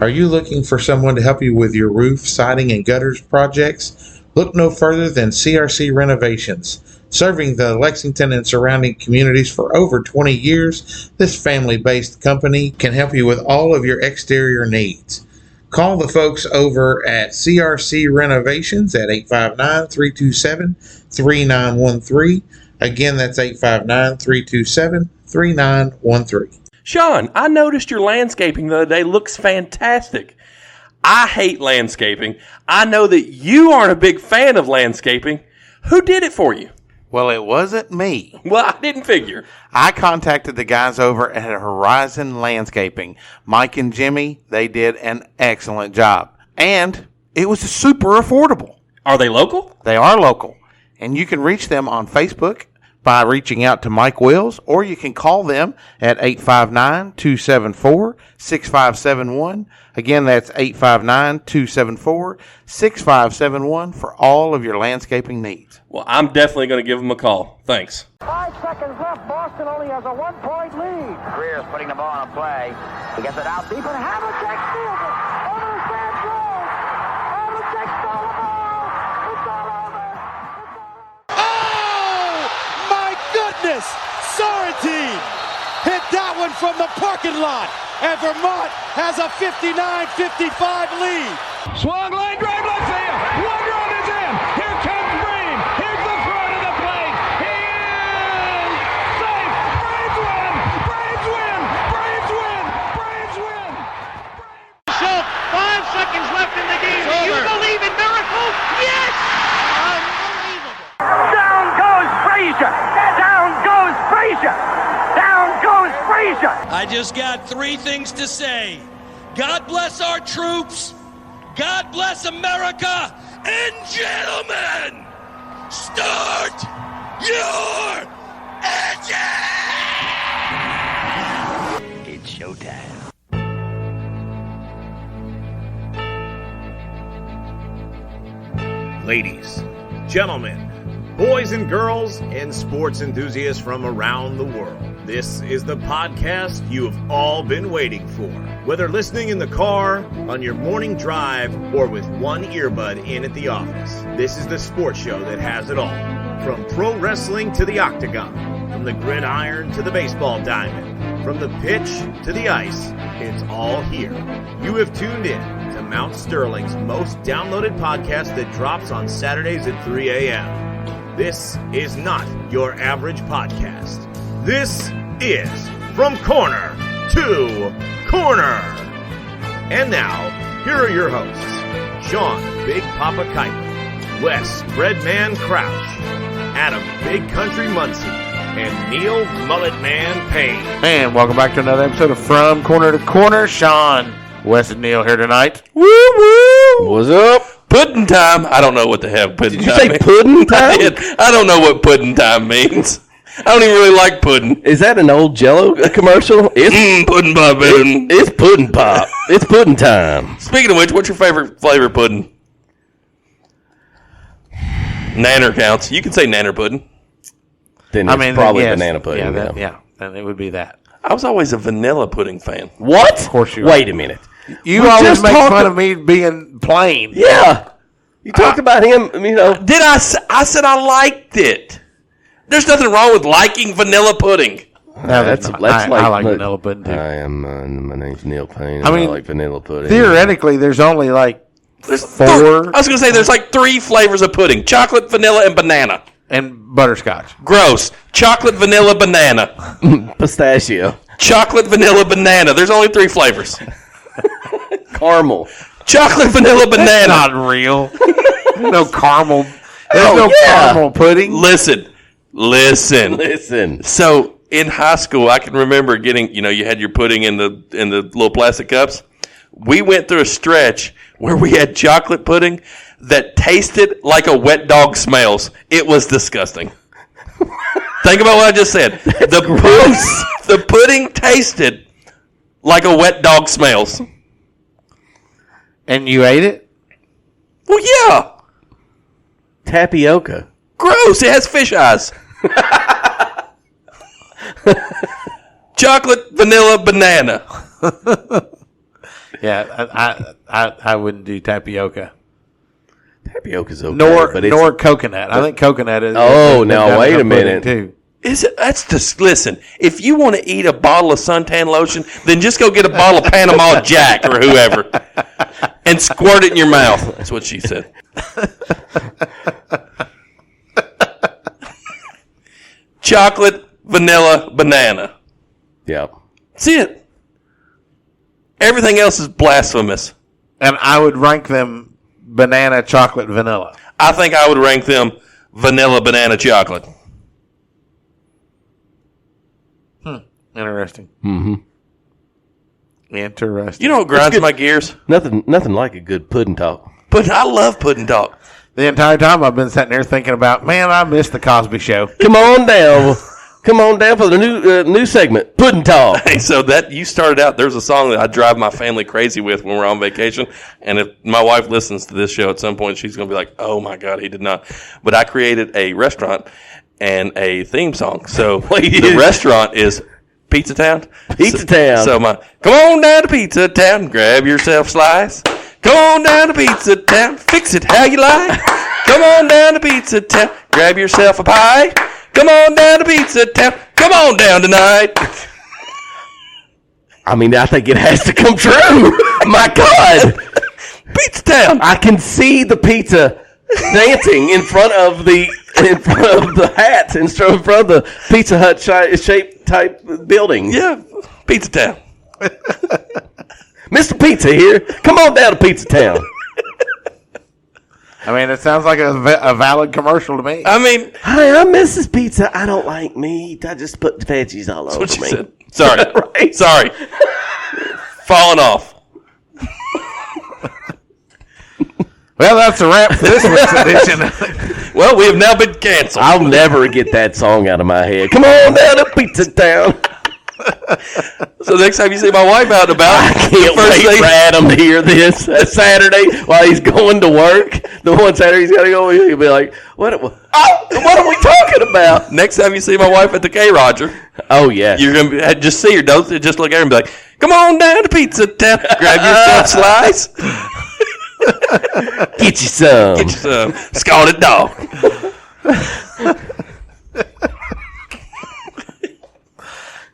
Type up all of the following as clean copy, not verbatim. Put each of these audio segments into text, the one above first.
Are you looking for someone to help you with your roof, siding, and gutters projects? Look no further than CRC Renovations. Serving the Lexington and surrounding communities for over 20 years, this family-based company can help you with all of your exterior needs. Call the folks over at CRC Renovations at 859-327-3913. Again, that's 859-327-3913. Sean, I noticed your landscaping the other day looks fantastic. I hate landscaping. I know that you aren't a big fan of landscaping. Who did it for you? Well, it wasn't me. Well, I didn't figure. I contacted the guys over at Horizon Landscaping. Mike and Jimmy, they did an excellent job. And it was super affordable. Are they local? They are local. And you can reach them on Facebook by reaching out to Mike Wills, or you can call them at 859-274-6571. Again, that's 859-274-6571 for all of your landscaping needs. Well, I'm definitely going to give them a call. Thanks. 5 seconds left. Boston only has a 1-point lead. Greer's putting the ball on a play. He gets it out deep, and Havlicek steals it. Over the stand throws. Havlicek stole the ball. It's all over. Oh, my goodness! Sorrentine hit that one from the parking lot, and Vermont has a 59-55 lead. Swung line drive left field. One run is in. Here comes Bream. Here's the front of the plate. He is safe. Braves win. Braves win. Braves win. Braves win. Schultz, 5 seconds left in the game. Do you believe in miracles? Yes! Unbelievable. Down goes Frazier. Down goes Frazier. Down goes Frazier. I just got 3 things to say. God bless our troops. God bless America. And gentlemen, start your engine! It's showtime. Ladies, gentlemen, boys and girls, and sports enthusiasts from around the world. This is the podcast you have all been waiting for. Whether listening in the car, on your morning drive, or with one earbud in at the office, this is the sports show that has it all. From pro wrestling to the octagon, from the gridiron to the baseball diamond, from the pitch to the ice, it's all here. You have tuned in to Mount Sterling's most downloaded podcast that drops on Saturdays at 3 a.m. This is not your average podcast. This is From Corner to Corner. And now, here are your hosts, Sean Big Papa Kiper, Wes Breadman Crouch, Adam Big Country Muncy, and Neil Mullet Man Payne. And welcome back to another episode of From Corner to Corner. Sean, Wes, and Neil here tonight. Woo woo! What's up? Pudding time. I don't know what the hell pudding Did you time say means. pudding time? I did. I don't know what pudding time means. I don't even really like pudding. Is that an old Jello commercial? It's Pudding pop, pudding. it's pudding pop. It's pudding time. Speaking of which, what's your favorite flavor of pudding? Nanner counts. You can say nanner pudding. Then it's probably yes, banana pudding. Yeah, it would be that. I was always a vanilla pudding fan. What? Of course you are. Wait a minute. You We always just make talked fun of me being plain. Yeah. You talked about him, you know. Did I said I liked it. There's nothing wrong with liking vanilla pudding. No, That's not. like I like vanilla pudding too. I am. My name's Neil Payne. I mean, I like vanilla pudding. Theoretically, there's only like There's 4 I was going to say there's like 3 flavors of pudding. Chocolate, vanilla, and banana. and butterscotch. Gross. Chocolate, vanilla, banana. Pistachio. Chocolate, vanilla, banana. There's only 3 flavors. Caramel. Chocolate, vanilla, banana. Not real. There's no caramel. There's caramel pudding. Listen. Listen. So in high school, I can remember getting, you had your pudding in the little plastic cups. We went through a stretch where we had chocolate pudding that tasted like a wet dog smells. It was disgusting. Think about what I just said. The pudding tasted like a wet dog smells. And you ate it? Well, yeah. Tapioca. Gross. It has fish eyes. Chocolate, vanilla, banana. Yeah, I wouldn't do tapioca. Tapioca's okay. Nor coconut. I think coconut is. Now wait a minute. Too. Is it? That's just listen. If you want to eat a bottle of suntan lotion, then just go get a bottle of Panama Jack or whoever, and squirt it in your mouth. That's what she said. Chocolate, vanilla, banana. Yeah. That's it. Everything else is blasphemous. And I would rank them banana, chocolate, vanilla. I think I would rank them vanilla, banana, chocolate. Interesting. Mm-hmm. Interesting. You know what grinds my gears? Nothing like a good pudding talk. I love pudding talk. The entire time I've been sitting there thinking about, man, I missed the Cosby Show. Come on down. Come on down for the new segment, Pudding Talk. Hey, so that you started out, there's a song that I drive my family crazy with when we're on vacation. And if my wife listens to this show at some point, she's going to be like, oh, my God, he did not. But I created a restaurant and a theme song. So the restaurant is Pizza Town. Pizza Town. So come on down to Pizza Town, grab yourself a slice. Come on down to Pizza Town, fix it how you like. Come on down to Pizza Town, grab yourself a pie. Come on down to Pizza Town, come on down tonight. I mean, I think it has to come true. My God. Pizza Town. I can see the pizza dancing in front of the hats, in front of the Pizza Hut shaped type building. Yeah, Pizza Town. Mr. Pizza here. Come on down to Pizza Town. I mean, it sounds like a valid commercial to me. I mean, hi, I'm Mrs. Pizza. I don't like meat. I just put the veggies all over what me. Said. Sorry. Right? Sorry. Falling off. Well, that's a wrap for this week's edition. Well, we have now been canceled. I'll never get that song out of my head. Come on down to Pizza Town. So next time you see my wife out and about, I can't wait for Adam to hear this Saturday while he's going to work. The one Saturday he's got to go, he'll be like, what are we talking about? Next time you see my wife at the K. Roger, oh, yeah. you're going to just see her. Don't just look at her and be like, come on down to Pizza Town. Grab yourself a slice. Get you some. Get you some Scalded Dog.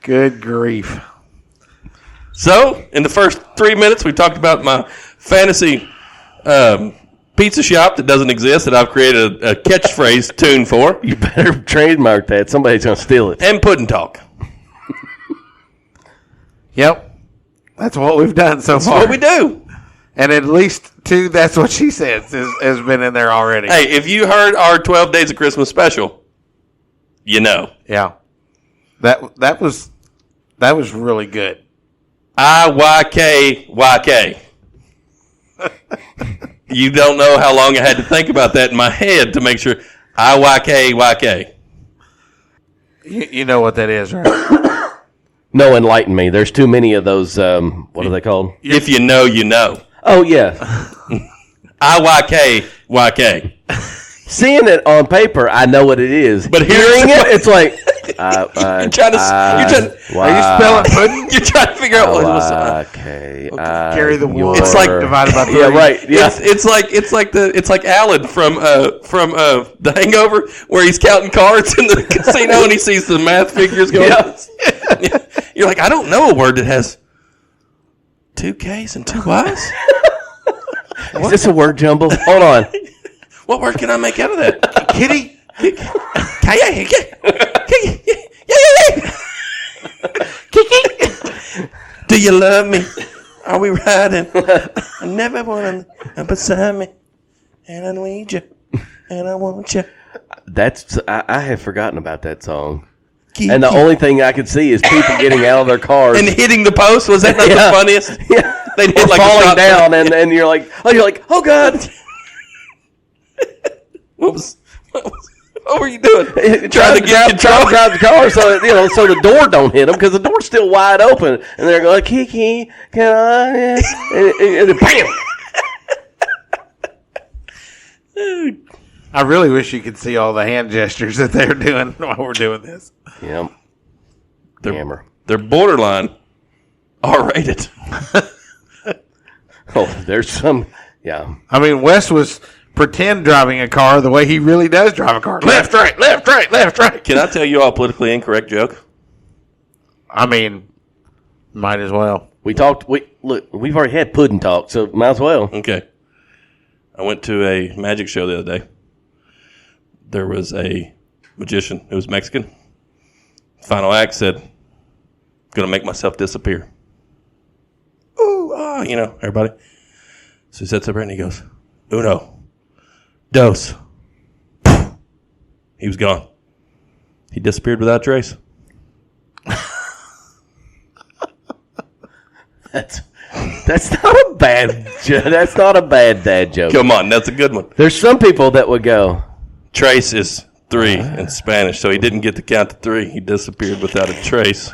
Good grief. So, in the first 3 minutes, we talked about my fantasy pizza shop that doesn't exist that I've created a catchphrase tune for. You better trademark that. Somebody's going to steal it. And pudding talk. Yep. That's what we've done so far. That's what we do. And at least two, that's what she said, has been in there already. Hey, if you heard our 12 Days of Christmas special, you know. Yeah. That was really good. IYKYK. You don't know how long I had to think about that in my head to make sure. IYKYK. You know what that is, right? No, enlighten me. There's too many of those, what are they called? If you know, you know. Oh, yeah. IYKYK. Seeing it on paper, I know what it is. But hearing it, it's like... Are you spelling pudding? You're trying to figure out what's okay. Carry the one. It's like divided by 3. Yeah, right. Yeah. It's like Alan from The Hangover, where he's counting cards in the casino and he sees the math figures going. Yeah. You're like, I don't know a word that has 2 K's and 2 Y's. Is this a word jumble? Hold on. What word can I make out of that? Kitty. Do you love me? Are we riding? I never want to beside me, and I need you, and I want you. I have forgotten about that song. And the only thing I could see is people getting out of their cars and hitting the post. Was that not the funniest? Yeah, they hit like falling down, and you're like, oh God. What were you doing? Trying to get control? Drive the car so the door don't hit them because the door's still wide open, and they're going, Kiki, can I? And bam. I really wish you could see all the hand gestures that they're doing while we're doing this. Yep. They're borderline R-rated. Oh, there's some. Yeah. I mean, Wes was pretend driving a car the way he really does drive a car. Left, right, left, right, left, right. Can I tell you all a politically incorrect joke? I mean, might as well. We talked. We've already had pudding talk, so might as well. Okay. I went to a magic show the other day. There was a magician who was Mexican. Final act said, "I'm going to make myself disappear." Ooh, everybody. So he sits up there and he goes, "Uno, dos." He was gone. He disappeared without a trace. That's not a bad. That's not a bad dad joke. Come on, that's a good one. There's some people that would go. Trace is 3 in Spanish, so he didn't get to count to 3. He disappeared without a trace.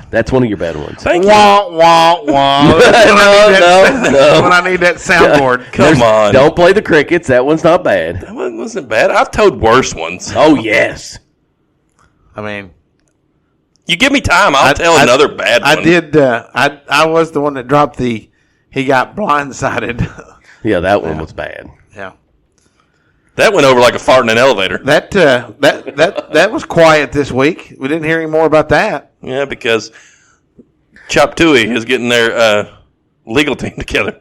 That's one of your better ones. Thank you. Wah, wah, wah. No. That's when I need that soundboard. Come on. Don't play the crickets. That one's not bad. That one wasn't bad. I've told worse ones. Oh, yes. I mean, You give me time, I'll tell another bad one. I did. I was the one that dropped the. He got blindsided. Yeah, that one was bad. Yeah. That went over like a fart in an elevator. That was quiet this week. We didn't hear any more about that. Yeah, because Chop Tui is getting their legal team together.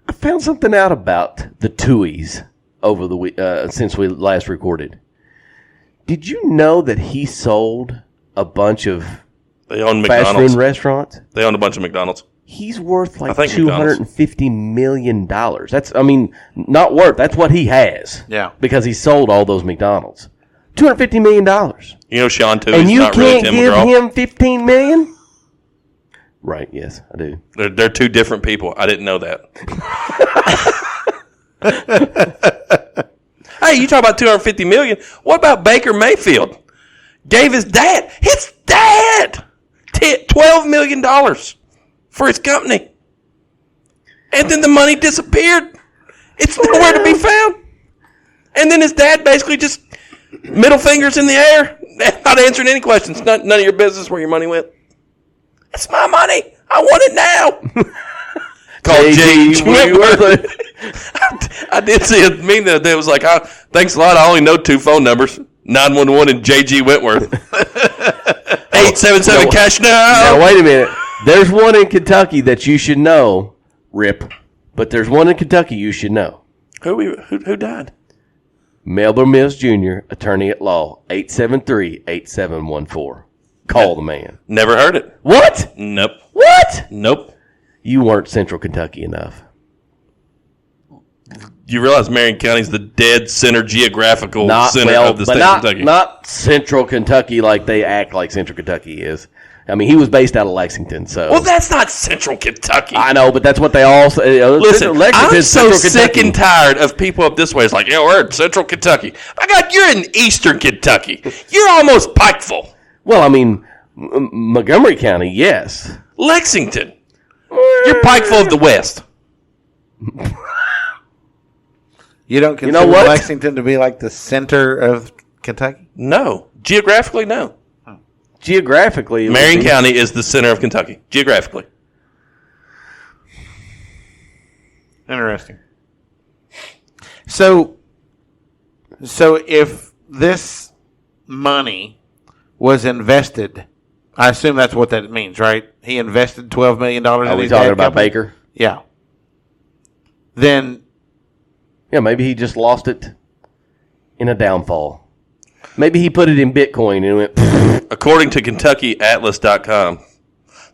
I found something out about the Tuies over the week since we last recorded. Did you know that he sold a bunch of They own fast McDonald's. food restaurants? They own a bunch of McDonald's. He's worth like I think $250 million. That's, not worth. That's what he has. Yeah. Because he sold all those McDonald's. $250 million. You know Sean Tui's And you not really can't Tim give McGraw. him $15 million? Right, yes, I do. They're 2 different people. I didn't know that. Hey, you talk about $250 million. What about Baker Mayfield? Gave his dad $12 million for his company. And then the money disappeared. It's nowhere to be found. And then his dad basically just middle fingers in the air, not answering any questions. None of your business where your money went. It's my money. I want it now. Called J.G. Wentworth. I did see a meme the other day. It was like, thanks a lot. I only know 2 phone numbers. 911 and J.G. Wentworth. 877 cash now. Now, wait a minute. There's one in Kentucky that you should know, Rip. But there's one in Kentucky you should know. Who died? Melba Mills Jr., attorney at law, 873-8714. Call the man. Never heard it. What? Nope. What? Nope. You weren't Central Kentucky enough. You realize Marion County's the dead center geographical center of the state of Kentucky. Not Central Kentucky like they act like Central Kentucky is. I mean, he was based out of Lexington, so. Well, that's not Central Kentucky. I know, but that's what they all say. Listen, I'm so sick Kentucky. and tired of people up this way. It's like, we're in Central Kentucky. My God, you're in Eastern Kentucky. You're almost Pikeville. Well, I mean, Montgomery County, yes. Lexington. You're Pikeville of the West. You don't consider Lexington to be like the center of Kentucky? No. Geographically, no. Geographically, Marion County is the center of Kentucky. Geographically. Interesting. So if this money was invested, I assume that's what that means, right? He invested $12 million in Are we his talking dad about company? Baker? Yeah. Then, yeah, maybe he just lost it in a downfall. Maybe he put it in Bitcoin and went. According to KentuckyAtlas.com,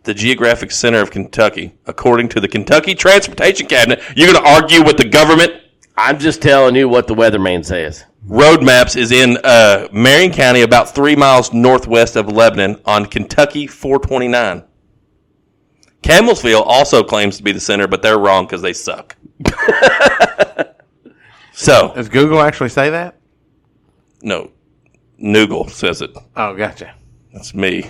the geographic center of Kentucky, according to the Kentucky Transportation Cabinet, you're going to argue with the government? I'm just telling you what the weatherman says. Road Maps is in Marion County, about 3 miles northwest of Lebanon, on Kentucky 429. Campbellsville also claims to be the center, but they're wrong because they suck. So, does Google actually say that? No. Noogle says it. Oh, gotcha. That's me.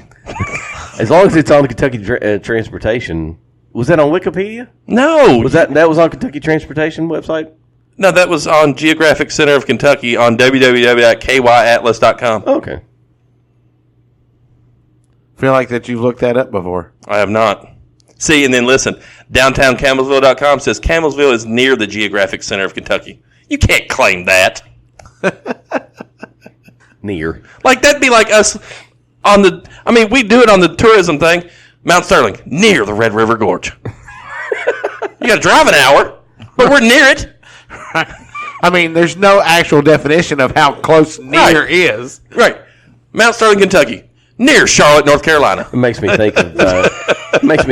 As long as it's on the Kentucky Transportation. Was that on Wikipedia? No. That was on Kentucky Transportation website? No, that was on Geographic Center of Kentucky on www.kyatlas.com. Okay. Feel like that you've looked that up before. I have not. See, and then listen, downtown-Camelsville.com says Camelsville is near the geographic center of Kentucky. You can't claim that. Near. Like, that'd be like us on the, I mean, we do it on the tourism thing. Mount Sterling, near the Red River Gorge. You got to drive an hour, but we're near it. I mean, there's no actual definition of how close near is. Right. Mount Sterling, Kentucky. Near Charlotte, North Carolina. It makes me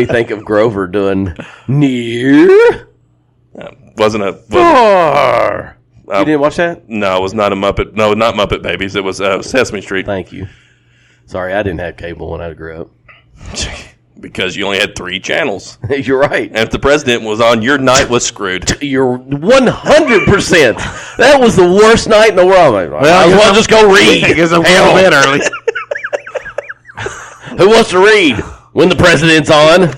think of Grover doing near. Wasn't a... Far. You didn't watch that? No, it was not a Muppet. No, not Muppet Babies. It was Sesame Street. Thank you. Sorry, I didn't have cable when I grew up. Because you only had 3 channels. You're right. And if the president was on, your night was screwed. You're 100%. That was the worst night in the world. I want to just go read. Because I'm going to bed early. Who wants to read when the president's on?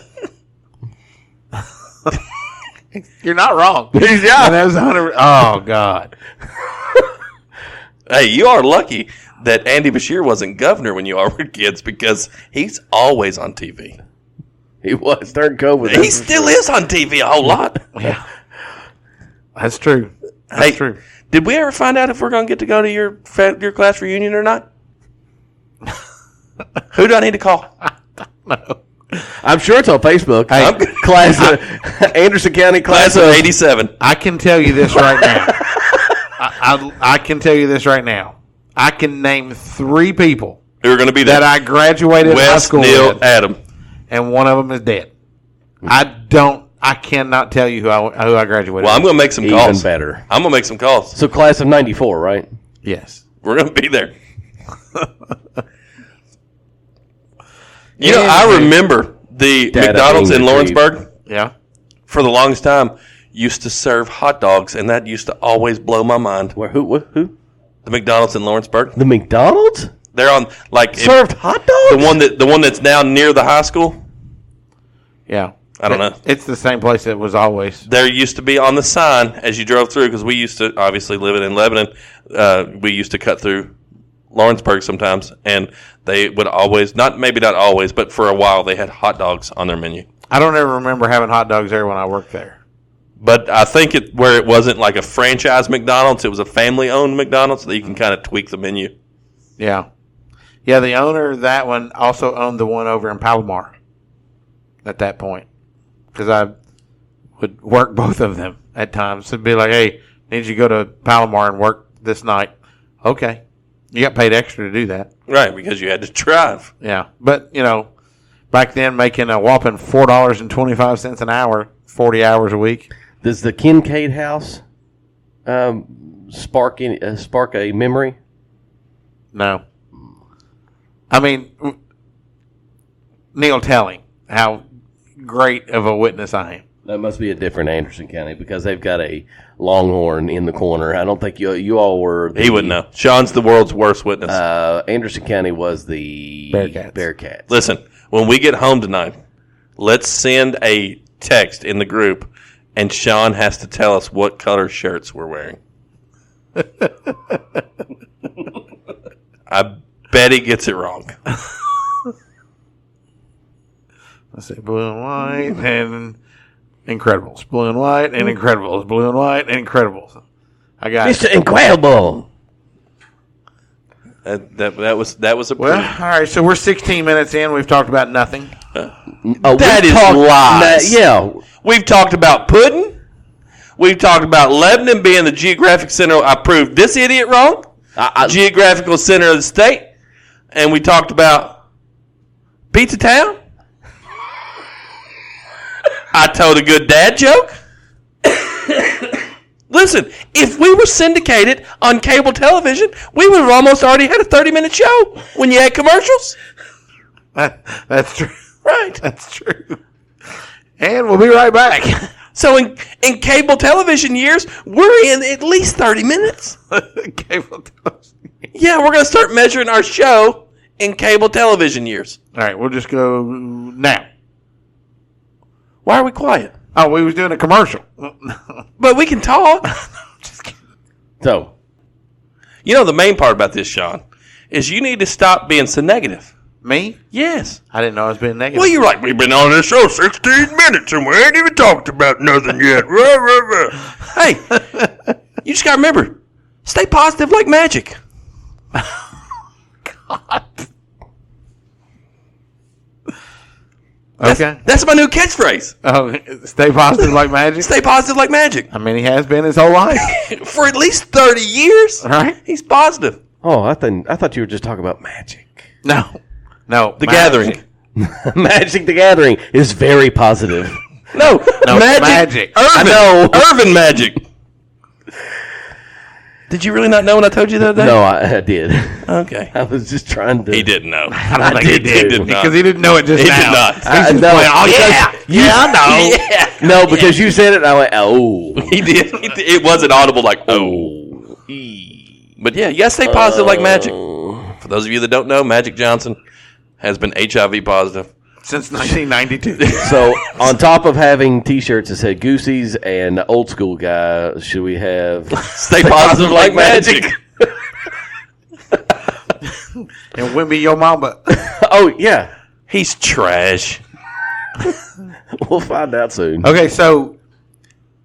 You're not wrong. Yeah. That was 100. Oh, God. Hey, you are lucky that Andy Bashir wasn't governor when you all were kids because he's always on TV. He was during COVID. He still is on TV a whole lot. Yeah. That's true. That's true. Did we ever find out if we're going to get to go to your class reunion or not? Who do I need to call? No. I'm sure it's on Facebook. Hey, Anderson County class of 87. I can tell you this right now. I can tell you this right now. I can name 3 people who are going to be there that I graduated high school Neil, with, Adam, and one of them is dead. I cannot tell you who I graduated. Well, I'm going to make some calls. Even better. I'm going to make some calls. So class of 94, right? Yes. We're going to be there. I remember the McDonald's in Lawrenceburg. Yeah. For the longest time, used to serve hot dogs, and that used to always blow my mind. Who? The McDonald's in Lawrenceburg. The McDonald's? They're on served hot dogs. The one that's now near the high school. Yeah. I don't know. It's the same place it was always. There used to be on the sign as you drove through, because we used to obviously live in Lebanon. We used to cut through Lawrenceburg sometimes, and they would always, maybe not always, but for a while they had hot dogs on their menu. I don't ever remember having hot dogs there when I worked there. But I think where it wasn't like a franchise McDonald's, it was a family-owned McDonald's, so that you can kind of tweak the menu. Yeah. Yeah, the owner of that one also owned the one over in Palomar at that point. Because I would work both of them at times. It'd be like, hey, need you to go to Palomar and work this night. Okay. You got paid extra to do that. Right, because you had to drive. Yeah. But, back then making a whopping $4.25 an hour, 40 hours a week. Does the Kincaid house spark a memory? No. I mean, Neil, tell him how great of a witness I am. That must be a different Anderson County because they've got a Longhorn in the corner. I don't think you all were. He wouldn't know. Sean's the world's worst witness. Anderson County was the Bearcats. Listen, when we get home tonight, let's send a text in the group, and Sean has to tell us what color shirts we're wearing. I bet he gets it wrong. Let's say blue and white and Incredibles. Blue and white and Incredibles. Blue and white and Incredibles. I got Mr. Incredible. That was a well. All right, so we're 16 minutes in. We've talked about nothing. That is lies. Yeah, we've talked about pudding. We've talked about Lebanon being the geographic center. I proved this idiot wrong. Geographical center of the state, and we talked about Pizza Town. I told a good dad joke. Listen, if we were syndicated on cable television, we would have almost already had a 30-minute show when you had commercials. That's true. Right. That's true. And we'll be right back. So in cable television years, we're in at least 30 minutes. Cable television. Yeah, we're going to start measuring our show in cable television years. All right, we'll just go now. Why are we quiet? Oh, we was doing a commercial. But we can talk. Just kidding. So, the main part about this, Sean, is you need to stop being so negative. Me? Yes. I didn't know I was being negative. Well, you're like, we've been on this show 16 minutes and we ain't even talked about nothing yet. Hey, you just got to remember, stay positive like magic. God. Okay. That's my new catchphrase. Oh, stay positive like magic? Stay positive like magic. I mean, he has been his whole life. For at least 30 years. Right? He's positive. Oh, I thought you were just talking about magic. No. The Gathering. Magic the Gathering is very positive. No, magic. Irvin. I know. Irvin magic. Did you really not know when I told you the other day? No, I did. Okay. I was just trying to. He didn't know. I don't think he did. He did not. Because he didn't know it just He now. did not. He's just No. playing, I know. Yeah. No, because you said it, and I went, oh. He did. It wasn't audible like, oh. But yeah, you got to stay positive like magic. For those of you that don't know, Magic Johnson has been HIV positive. Since 1992. So, on top of having T-shirts that said Goosey's and Old School Guy, should we have Stay positive like magic. And Wimby Yo Mama. Oh, yeah. He's trash. We'll find out soon. Okay, so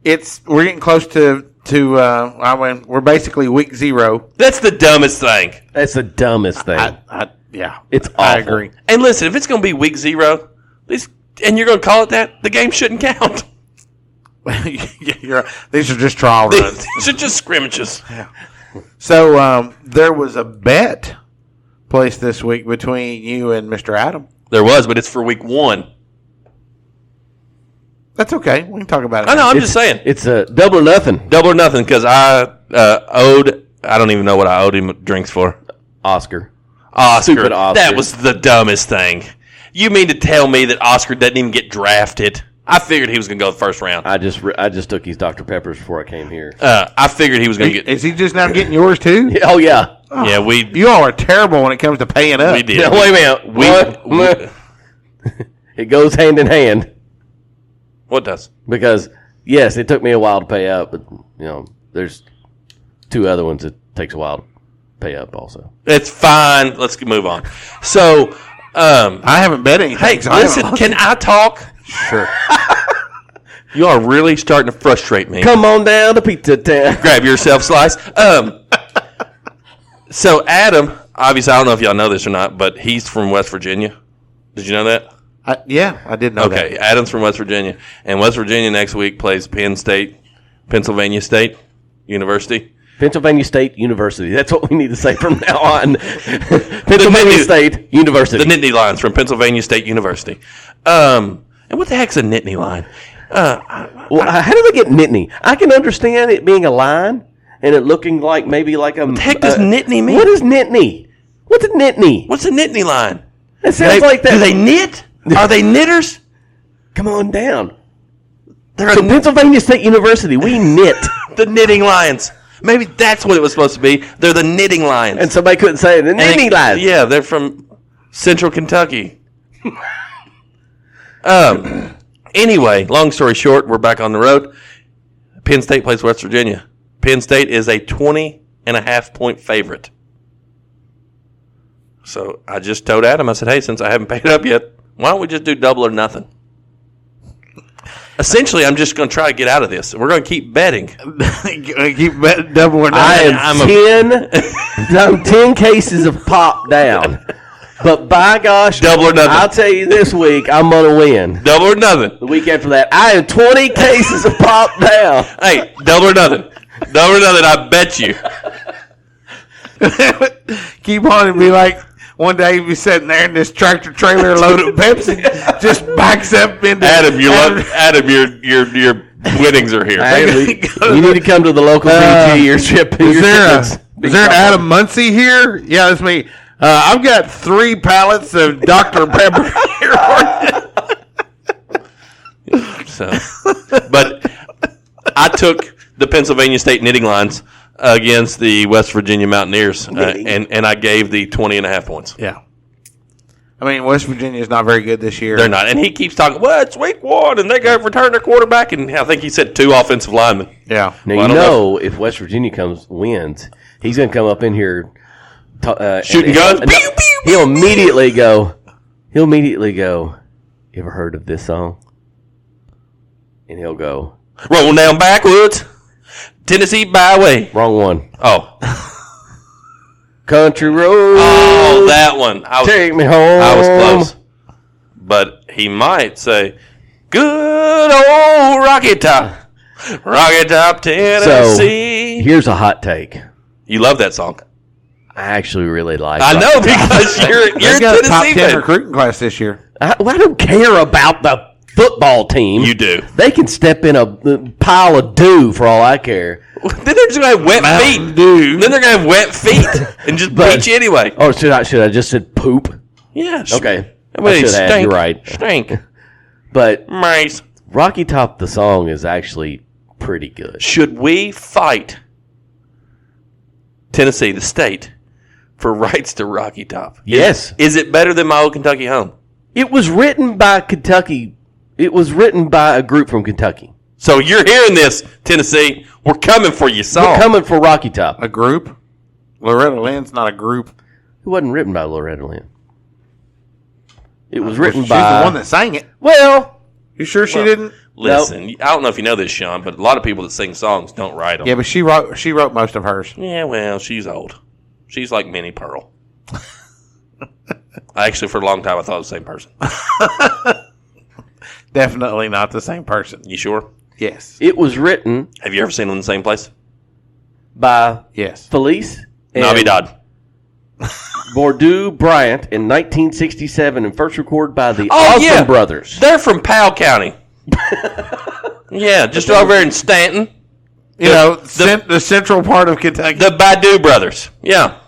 we're getting close to we're basically week 0. That's the dumbest thing. That's the dumbest thing. Yeah, It's awful. I agree. And listen, if it's going to be week 0, and you're going to call it that, the game shouldn't count. These are just trial runs. These are just scrimmages. So there was a bet placed this week between you and Mr. Adam. There was, but it's for week 1. That's okay. We can talk about it. I know, now. I'm just saying. It's a double or nothing. Double or nothing, because I don't even know what I owed him drinks for. Oscar. Oscar. Oscar. That was the dumbest thing. You mean to tell me that Oscar doesn't even get drafted? I figured he was going to go the first round. I just took his Dr. Peppers before I came here. I figured he was going to get... Is he just now getting yours too? Oh, yeah. Yeah, You all are terrible when it comes to paying up. we did. No, wait a minute. It goes hand in hand. What does? Because, yes, it took me a while to pay up, but, there's 2 other ones that takes a while to pay up also. It's fine. Let's move on. So, I haven't bet anything. hey, so I haven't listen, lost. can I talk? Sure. You are really starting to frustrate me. Come on down to Pizza Town. Grab yourself slice. So Adam, obviously, I don't know if y'all know this or not, but he's from West Virginia. Did you know that? Yeah, I did know that. Okay, Adam's from West Virginia, and West Virginia next week plays Penn State, Pennsylvania State University. Pennsylvania State University. That's what we need to say from now on. Pennsylvania State University. The Nittany Lions from Pennsylvania State University. And what the heck's a Nittany Line? Well, how do they get Nittany? I can understand it being a line and it looking like maybe like a... What the heck does Nittany mean? What is Nittany? What's a Nittany? What's a Nittany Line? It sounds like that. Do they knit? Are they knitters? Come on down. They're So Pennsylvania State University, we knit. the Knitting Lions. Maybe that's what it was supposed to be. They're the Knitting Lions. And somebody couldn't say it. The knitting lines. Yeah, they're from Central Kentucky. Anyway, long story short, we're back on the road. Penn State plays West Virginia. Penn State is a 20.5-point favorite. So I just told Adam, I said, hey, since I haven't paid up yet, why don't we just do double or nothing? Essentially, I'm just going to try to get out of this. We're going to keep betting. Keep betting double or I nothing. am 10 cases of pop down. But by gosh, Double or nothing. I'll tell you this week, I'm going to win. Double or nothing. The week after that, I am 20 cases of pop down. Hey, double or nothing. Double or nothing, I bet you. Keep on and be like, one day you'll be sitting there in this tractor trailer loaded with Pepsi, just backs up into Adam, your winnings are here. You need to come to the local PG or ship. Is there an Adam Muncy here? Yeah, that's me. I've got 3 pallets of Dr. Pepper here. So, but I took the Pennsylvania State Knitting Lines against the West Virginia Mountaineers, and I gave the 20.5 points. Yeah. I mean, West Virginia is not very good this year. They're not. And he keeps talking, well, it's week 1, and they got to return their quarterback, and I think he said 2 offensive linemen. Yeah. Now, Well, I don't know. if West Virginia wins, he's going to come up in here Shooting guns. Pew, pew, He'll immediately go, you ever heard of this song? And he'll go, Rolling down backwoods, Tennessee byway. wrong one. Oh. Country road. Oh, that one. Take me home. I was close. But he might say, good old Rocky Top. Rocky Top, Tennessee. So, here's a hot take. You love that song. I actually really like I Rocky know, Top. because you're They a got a top Tennessee 10 fan. recruiting class this year. I don't care about the football team. You do. They can step in a pile of dew for all I care. Then they're just going to have wet feet. Then they're going to have wet feet and just beat you anyway. Oh, should I just said poop? Yeah. Okay. Well, I should have. stink. You're right. Stink. But Mice. Rocky Top, the song, is actually pretty good. Should we fight Tennessee, the state, for rights to Rocky Top? Yes. Is it better than My Old Kentucky Home? It was written by Kentucky. It was written by a group from Kentucky. So you're hearing this, Tennessee. We're coming for your song. We're coming for Rocky Top. A group? Loretta Lynn's not a group. It wasn't written by Loretta Lynn. It was Well, written she's by... the one that sang it. Well... You sure she didn't? Listen, I don't know if you know this, Sean, but a lot of people that sing songs don't write them. Yeah, but she wrote most of hers. Yeah, well, she's old. She's like Minnie Pearl. Actually, for a long time, I thought it was the same person. Definitely not the same person. You sure? Yes. It was written Have you ever seen them in the same place? by Yes. Felice and Navidad. Bordeaux Bryant in 1967 and first recorded by the Oh, Osmond yeah. Brothers. They're from Powell County. Yeah, just over there in Stanton. The central part of Kentucky. The Badu Brothers. Yeah.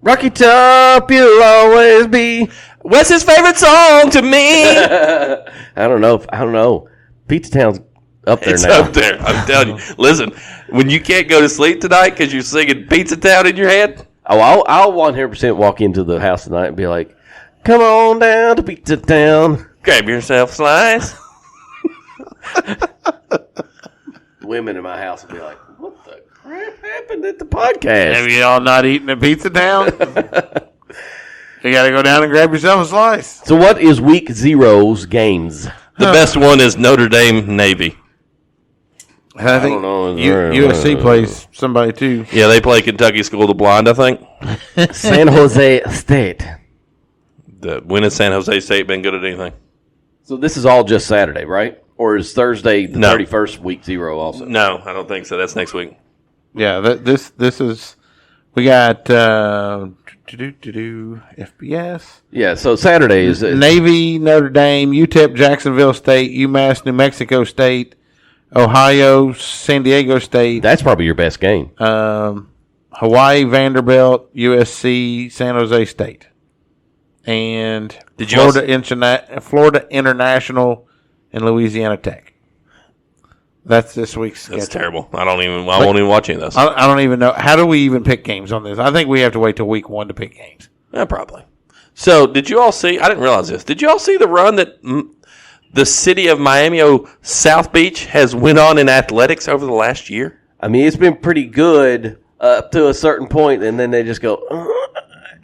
Rocky Top, you'll always be. What's his favorite song to me? I don't know. Pizza Town's up there It's now. up there. I'm telling you. Listen, when you can't go to sleep tonight because you're singing Pizza Town in your head, Oh, I'll 100% walk into the house tonight and be like, "Come on down to Pizza Town. grab yourself a slice. Women in my house will be like, "What the crap happened at the podcast?" Have you all not eaten at Pizza Town? You got to go down and grab yourself a slice. So, what is Week Zero's games? The best one is Notre Dame Navy. And I think don't know. USC plays somebody too. Yeah, they play Kentucky School of the Blind, I think. San Jose State. When has San Jose State been good at anything? So this is all just Saturday, right? Or is Thursday the No. 31st Week Zero also? No, I don't think so. That's next week. Yeah, this is. We got FBS, Yeah, so Saturday is Navy, Notre Dame, UTEP, Jacksonville State, UMass, New Mexico State, Ohio, San Diego State, that's probably your best game. Hawaii, Vanderbilt, USC, San Jose State, and Did you Florida International and Louisiana Tech. That's this week's schedule. That's terrible. I won't even watch any of those. I don't even know. How do we even pick games on this? I think we have to wait till week 1 to pick games. Yeah, probably. So, did you all see? I didn't realize this. Did you all see the run that the city of Miami South Beach has went on in athletics over the last year? I mean, it's been pretty good up to a certain point, and then they just go.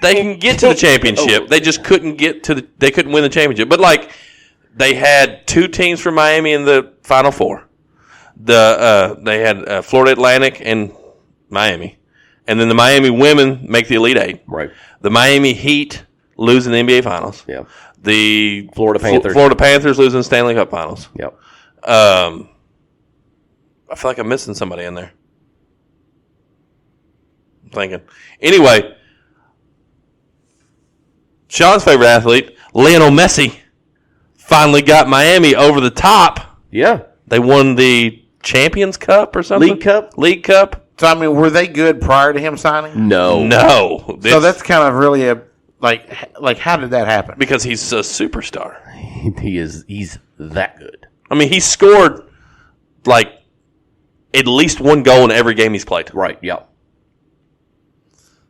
They can get to the championship. They just couldn't get to the. They couldn't win the championship. But like, they had 2 teams from Miami in the Final Four. They had Florida Atlantic and Miami, and then the Miami women make the Elite Eight. Right. The Miami Heat lose in the NBA Finals. Yeah. The Florida Panthers. Florida Panthers lose in the Stanley Cup Finals. Yep. I feel like I'm missing somebody in there. I'm thinking. Anyway, Sean's favorite athlete, Lionel Messi, finally got Miami over the top. Yeah. They won the Champions Cup or something? League Cup? So, I mean, were they good prior to him signing? No. No. So that's kind of really a like how did that happen? Because he's a superstar. He's that good. I mean, he scored like at least 1 goal in every game he's played. Right. Yep.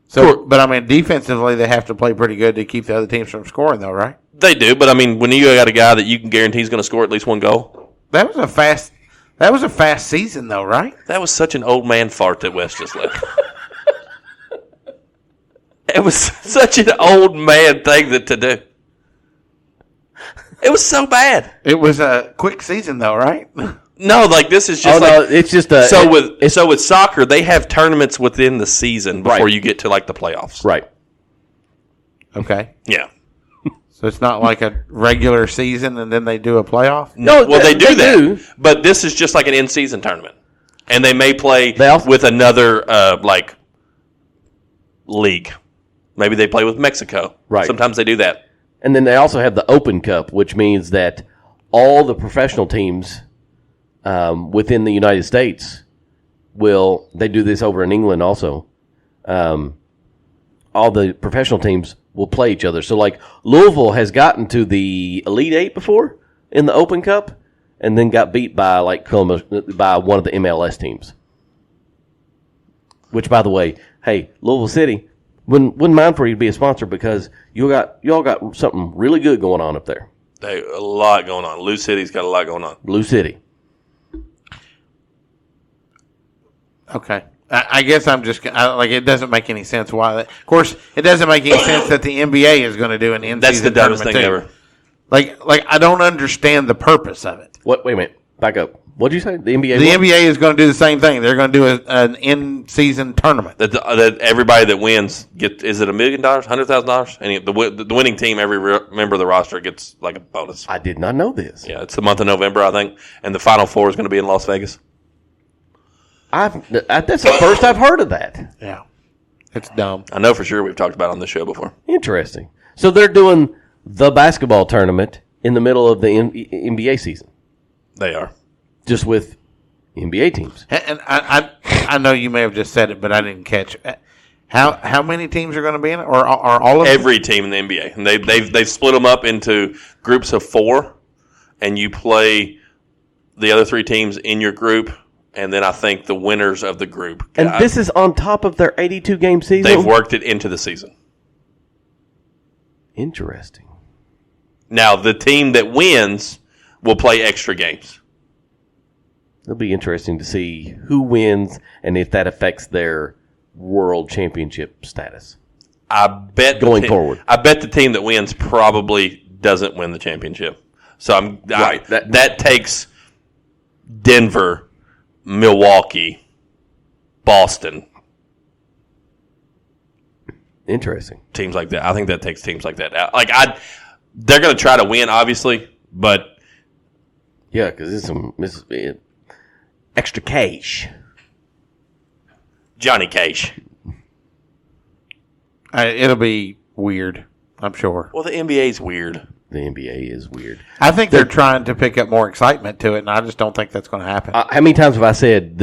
So, but I mean, defensively, they have to play pretty good to keep the other teams from scoring, though, right? They do, but I mean, when you got a guy that you can guarantee is going to score at least 1 goal. That was a fast season, though, right? That was such an old man fart that Wes just left. It was such an old man thing to do. It was so bad. It was a quick season, though, right? No, like this is just it's just a so with soccer they have tournaments within the season before you get to like the playoffs. Right. Okay. Yeah. So it's not like a regular season and then they do a playoff? No, well they do that. But this is just like an in-season tournament. And they may play with another like league. Maybe they play with Mexico. Right. Sometimes they do that. And then they also have the Open Cup, which means that all the professional teams within the United States they do this over in England also. All the professional teams will play each other. So, like, Louisville has gotten to the Elite Eight before in the Open Cup and then got beat by, like, Columbus, by one of the MLS teams. Which, by the way, hey, Louisville City, wouldn't mind for you to be a sponsor because y'all got something really good going on up there. A lot going on. Lou City's got a lot going on. Blue City. Okay. I guess I'm just like it doesn't make any sense why that. Of course, it doesn't make any sense that the NBA is going to do an in-season That's the dumbest thing ever. Like I don't understand the purpose of it. What? Wait a minute. Back up. What did you say? The NBA. The NBA is going to do the same thing. They're going to do an in-season tournament. That everybody that wins is it $1 million, $100,000? And the winning team, every member of the roster gets like a bonus. I did not know this. Yeah, it's the month of November, I think, and the Final Four is going to be in Las Vegas. That's the first I've heard of that. Yeah, it's dumb. I know for sure we've talked about it on this show before. Interesting. So they're doing the basketball tournament in the middle of the NBA season. They are. Just with NBA teams. And I know you may have just said it, but I didn't catch it. How many teams are going to be in it, or are all of every team in the NBA? And they've split them up into groups of 4, and you play the other 3 teams in your group, and then I think the winners of the group. And this is on top of their 82-game season? They've worked it into the season. Interesting. Now, the team that wins will play extra games. It'll be interesting to see who wins and if that affects their world championship status. I bet forward. I bet the team that wins probably doesn't win the championship. So that takes Denver, Milwaukee, Boston. Interesting. Teams like that. I think that takes teams like that out. They're going to try to win, obviously, but yeah, because it's some extra cash. Johnny Cash. It'll be weird, I'm sure. Well, the NBA's weird. The NBA is weird. I think they're trying to pick up more excitement to it, and I just don't think that's going to happen. How many times have I said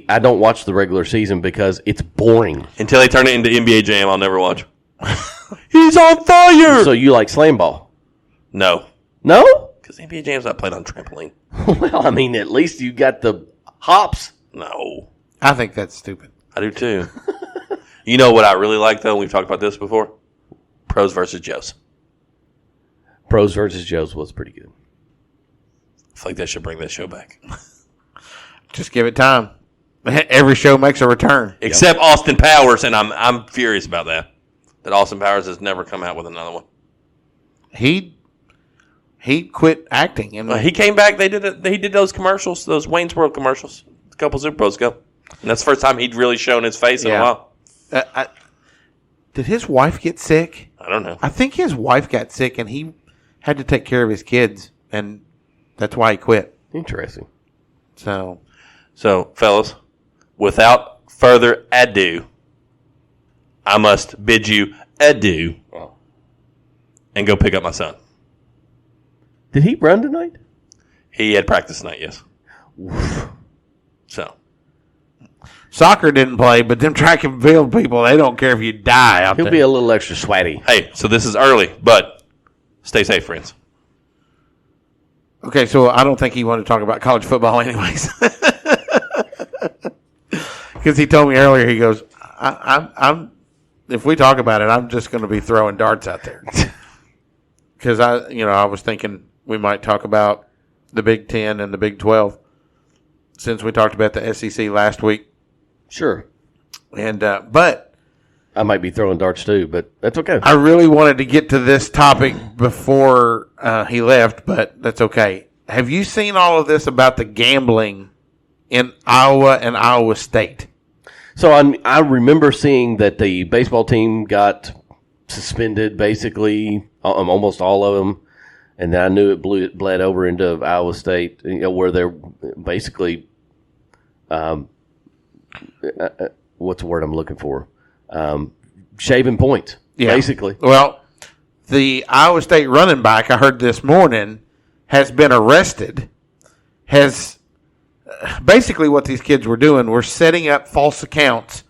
I don't watch the regular season because it's boring? Until they turn it into NBA Jam, I'll never watch. He's on fire! So you like slam ball? No. No? Because NBA Jam's not played on trampoline. Well, I mean, at least you got the hops. No. I think that's stupid. I do too. You know what I really like, though? We've talked about this before. Pros versus Joes. Pros versus Joes was pretty good. I feel like they should bring that show back. Just give it time. Every show makes a return. Except Austin Powers, and I'm furious about that. That Austin Powers has never come out with another one. He quit acting. And he came back. He did those commercials, those Wayne's World commercials, a couple Super Bowls ago. And that's the first time he'd really shown his face in a while. Did his wife get sick? I don't know. I think his wife got sick, and he had to take care of his kids, and that's why he quit. Interesting. So, fellas, without further ado, I must bid you adieu and go pick up my son. Did he run tonight? He had practice tonight, yes. So. Soccer didn't play, but them track and field people, they don't care if you die out there. He'll be a little extra sweaty. Hey, so this is early, but stay safe, friends. Okay, so I don't think he wanted to talk about college football anyways. Because he told me earlier, he goes, I'm if we talk about it, I'm just going to be throwing darts out there. Because I was thinking we might talk about the Big 10 and the Big 12 since we talked about the SEC last week. Sure. And but I might be throwing darts too, but that's okay. I really wanted to get to this topic before he left, but that's okay. Have you seen all of this about the gambling in Iowa and Iowa State? So I remember seeing that the baseball team got suspended, basically, almost all of them. And then I knew it bled over into Iowa State, where they're basically, what's the word I'm looking for? Shaving points, basically. Well, the Iowa State running back, I heard this morning, has been arrested. Basically what these kids were doing were setting up false accounts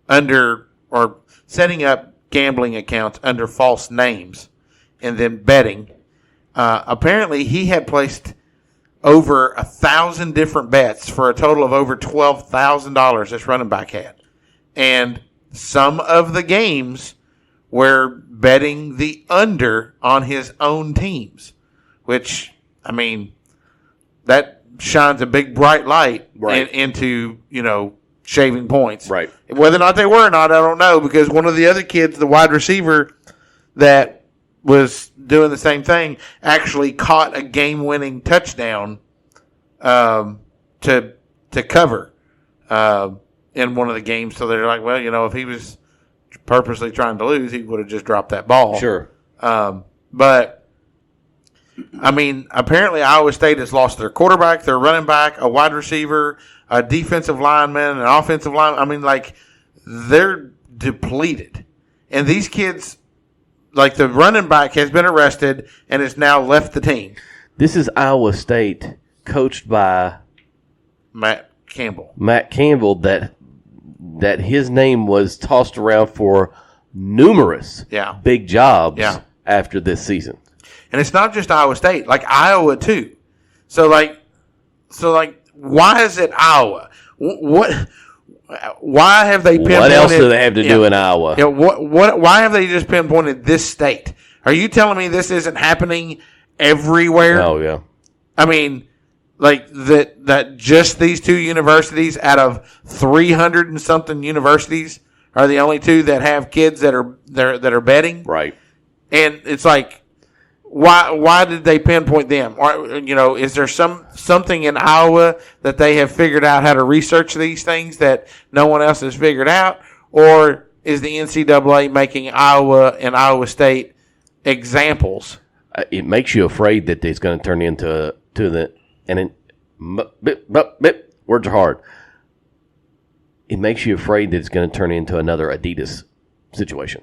or setting up gambling accounts under false names and then betting. Apparently, he had placed over 1,000 different bets for a total of over $12,000 this running back had. And some of the games were betting the under on his own teams, which, I mean, that shines a big bright light into, shaving points. Right. Whether or not they were or not, I don't know, because one of the other kids, the wide receiver that was doing the same thing, actually caught a game-winning touchdown to cover in one of the games. So they're like, well, if he was purposely trying to lose, he would have just dropped that ball. Sure. But I mean, apparently Iowa State has lost their quarterback, their running back, a wide receiver, a defensive lineman, an offensive lineman. I mean, they're depleted. And these kids, the running back has been arrested and has now left the team. This is Iowa State, coached by Matt Campbell. That his name was tossed around for numerous big jobs after this season. And it's not just Iowa State, Iowa too. So why is it Iowa? Why have they pinpointed? What else do they have to do in Iowa? Why have they just pinpointed this state? Are you telling me this isn't happening everywhere? Oh yeah. I mean, that just these two universities out of 300 and something universities are the only two that have kids that are betting. Right. And it's why did they pinpoint them? Or, is there something in Iowa that they have figured out how to research these things that no one else has figured out? Or is the NCAA making Iowa and Iowa State examples? It makes you afraid that it's going to turn into words are hard. It makes you afraid that it's going to turn into another Adidas situation,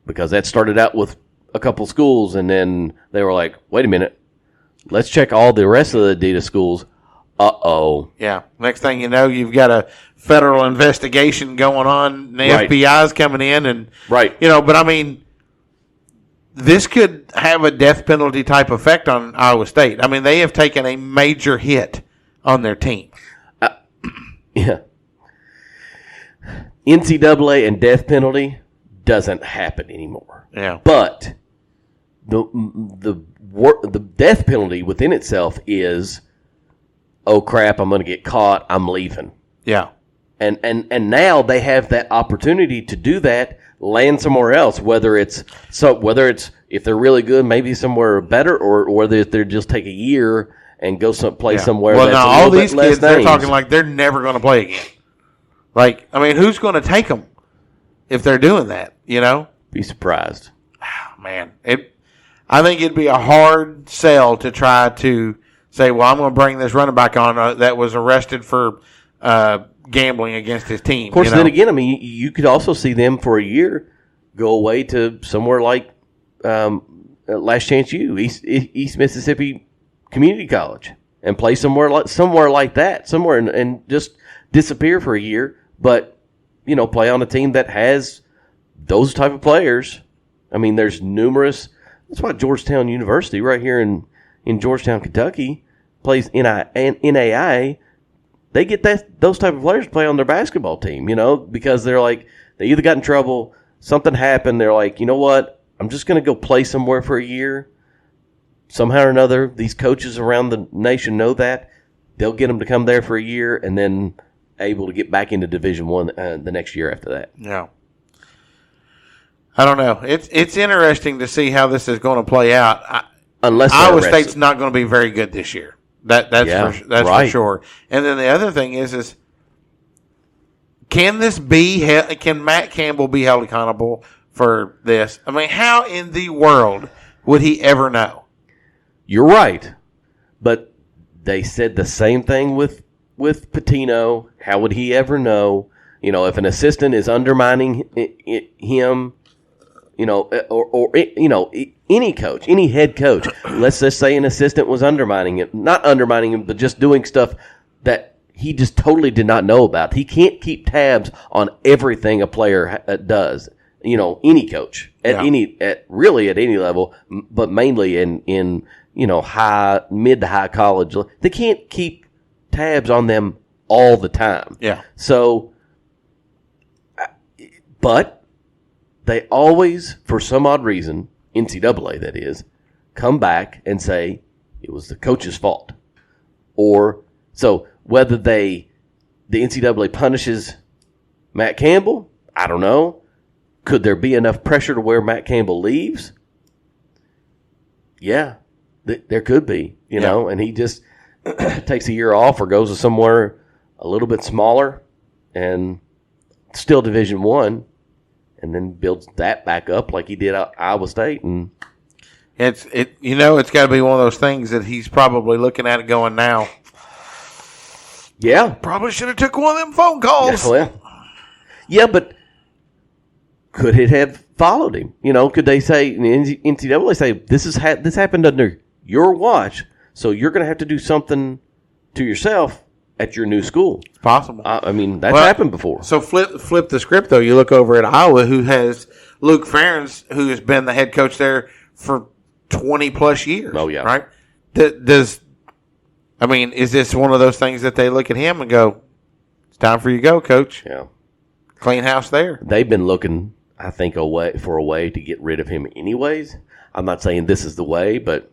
because that started out with a couple schools, and then they were like, wait a minute, let's check all the rest of the Adidas schools. Uh-oh. Yeah. Next thing you know, you've got a federal investigation going on, and the FBI's coming in, and but I mean, this could have a death penalty type effect on Iowa State. I mean, they have taken a major hit on their team. Yeah. NCAA and death doesn't happen anymore. Yeah. But the death penalty within itself is, oh crap, I'm going to get caught, I'm leaving. Yeah. And now they have that opportunity to do that, land somewhere else, whether it's if they're really good, maybe somewhere better, or whether they're just take a year and go play somewhere. Well, that's now a all little these bit less kids, they're names. talking like they're never going to play again. Who's going to take them if they're doing that? Be surprised. Man, I think it'd be a hard sell to try to say, well, I'm going to bring this running back on that was arrested for gambling against his team. Of course, then again, I mean, you could also see them for a year go away to somewhere like Last Chance U, East Mississippi Community College, and play somewhere like that, and just disappear for a year, but play on a team that has those type of players. I mean, there's numerous. That's why Georgetown University, right here in Georgetown, Kentucky, plays NAIA. They get those type of players to play on their basketball team, because they're like, they either got in trouble, something happened, they're like, you know what, I'm just going to go play somewhere for a year. Somehow or another, these coaches around the nation know that. They'll get them to come there for a year, and then able to get back into Division One the next year after that. Yeah. I don't know. It's interesting to see how this is going to play out. Unless Iowa State's not going to be very good this year. That's right. for sure. And then the other thing is can Matt Campbell be held accountable for this? I mean, how in the world would he ever know? You're right, but they said the same thing with Patino. How would he ever know? If an assistant is undermining him, or any coach, any head coach. Let's just say an assistant was undermining him, not undermining him, but just doing stuff that he just totally did not know about. He can't keep tabs on everything a player does. Any coach at any level, but mainly in mid to high college, they can't keep tabs on them all the time. Yeah. So, but they always, for some odd reason, NCAA that is, come back and say it was the coach's fault. Or, so whether the NCAA punishes Matt Campbell, I don't know. Could there be enough pressure to where Matt Campbell leaves? Yeah, there could be, you know, and he just takes a year off or goes to somewhere a little bit smaller and still Division I, and then builds that back up like he did at Iowa State. And it's got to be one of those things that he's probably looking at it going now. Yeah, probably should have took one of them phone calls. Yeah, but could it have followed him? Could they say NCAA say this happened under your watch, so you're going to have to do something to yourself at your new school? It's possible. I mean, that's happened before. So flip the script, though. You look over at Iowa, who has Luke Ferentz, who has been the head coach there for 20-plus years. Oh, yeah. Right? Is this one of those things that they look at him and go, it's time for you to go, coach? Yeah. Clean house there. They've been looking, I think, for a way to get rid of him anyways. I'm not saying this is the way, but,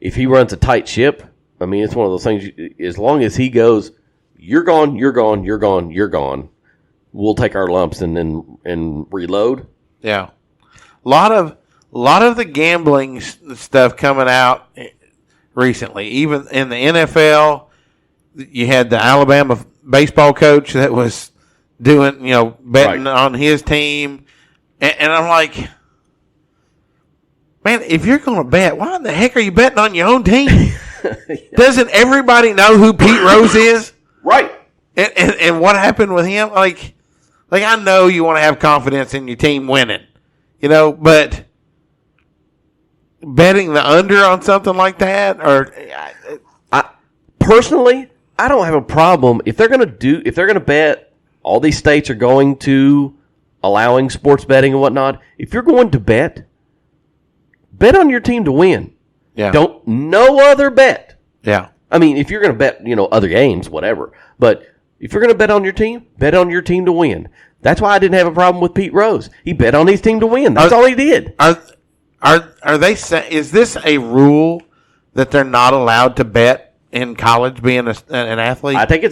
if he runs a tight ship, I mean, it's one of those things, as long as he goes, you're gone, you're gone, you're gone, you're gone, we'll take our lumps and reload. Yeah. A lot of the gambling stuff coming out recently, even in the NFL, you had the Alabama baseball coach that was doing, betting on his team. And I'm like, man, if you're going to bet, why in the heck are you betting on your own team? Doesn't everybody know who Pete Rose is? Right. And what happened with him? Like I know you want to have confidence in your team winning, but betting the under on something like that, or personally, I don't have a problem if they're going to bet. All these states are going to allowing sports betting and whatnot. If you're going to bet on your team to win. Yeah. No other bet. Yeah. I mean, if you're going to bet, other games, whatever. But if you're going to bet on your team to win. That's why I didn't have a problem with Pete Rose. He bet on his team to win. That's all he did. Are they saying, is this a rule that they're not allowed to bet in college being an athlete? I think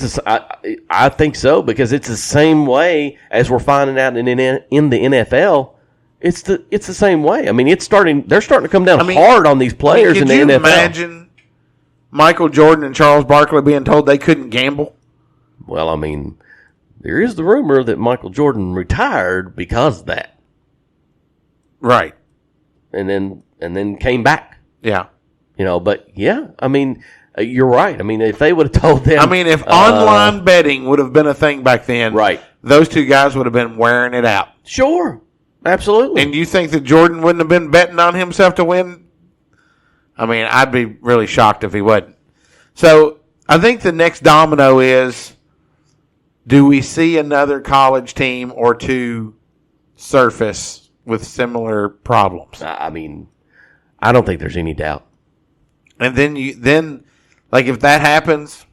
I think so, because it's the same way as we're finding out in the NFL. It's the same way. I mean, they're starting to come down hard on these players in the NFL. Could you imagine Michael Jordan and Charles Barkley being told they couldn't gamble? Well, I mean, there is the rumor that Michael Jordan retired because of that. Right. And then came back. Yeah. But yeah, I mean, you're right. I mean, if they would have told them. I mean, if online betting would have been a thing back then, right, those two guys would have been wearing it out. Sure. Absolutely. And you think that Jordan wouldn't have been betting on himself to win? I mean, I'd be really shocked if he wasn't. So I think the next domino is, do we see another college team or two surface with similar problems? I mean, I don't think there's any doubt. And then if that happens,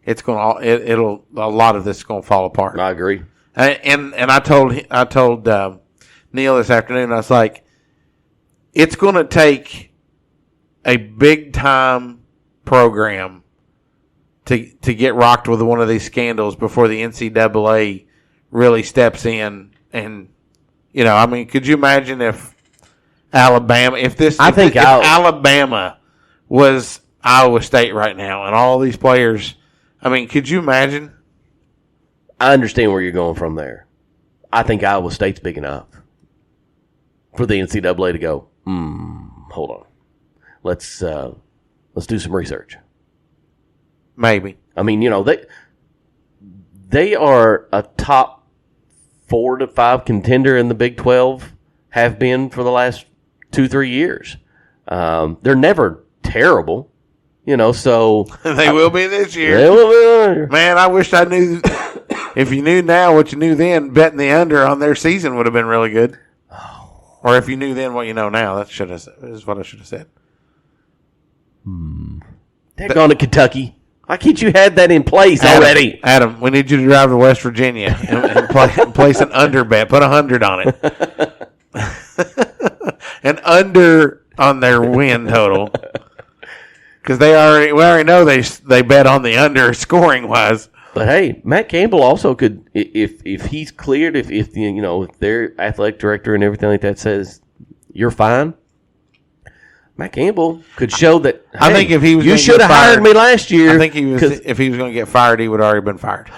it's a lot of this is going to fall apart. I agree. And I told Neil this afternoon, I was like, it's going to take a big time program to get rocked with one of these scandals before the NCAA really steps in. And, I mean, could you imagine if Alabama, if Alabama was Iowa State right now and all these players, I mean, could you imagine? I understand where you're going from there. I think Iowa State's big enough for the NCAA to go, hold on. Let's do some research. Maybe. I mean, they are a top 4 to 5 contender in the Big 12, have been for the last 2-3 years. They're never terrible, so they will be this year. They will be. Man, I wish I knew. If you knew now what you knew then, betting the under on their season would have been really good. Or if you knew then what you know now, that is what I should have said. They're going to Kentucky. Why can't you had that in place already? Adam, we need you to drive to West Virginia and place an under bet. Put 100 on it. An under on their win total. Because we already know they bet on the under scoring wise. But hey, Matt Campbell also could, if he's cleared, if their athletic director and everything like that says you're fine, Matt Campbell could show that. I think if he was, you should have hired me last year. I think if he was going to get fired, he would have already been fired.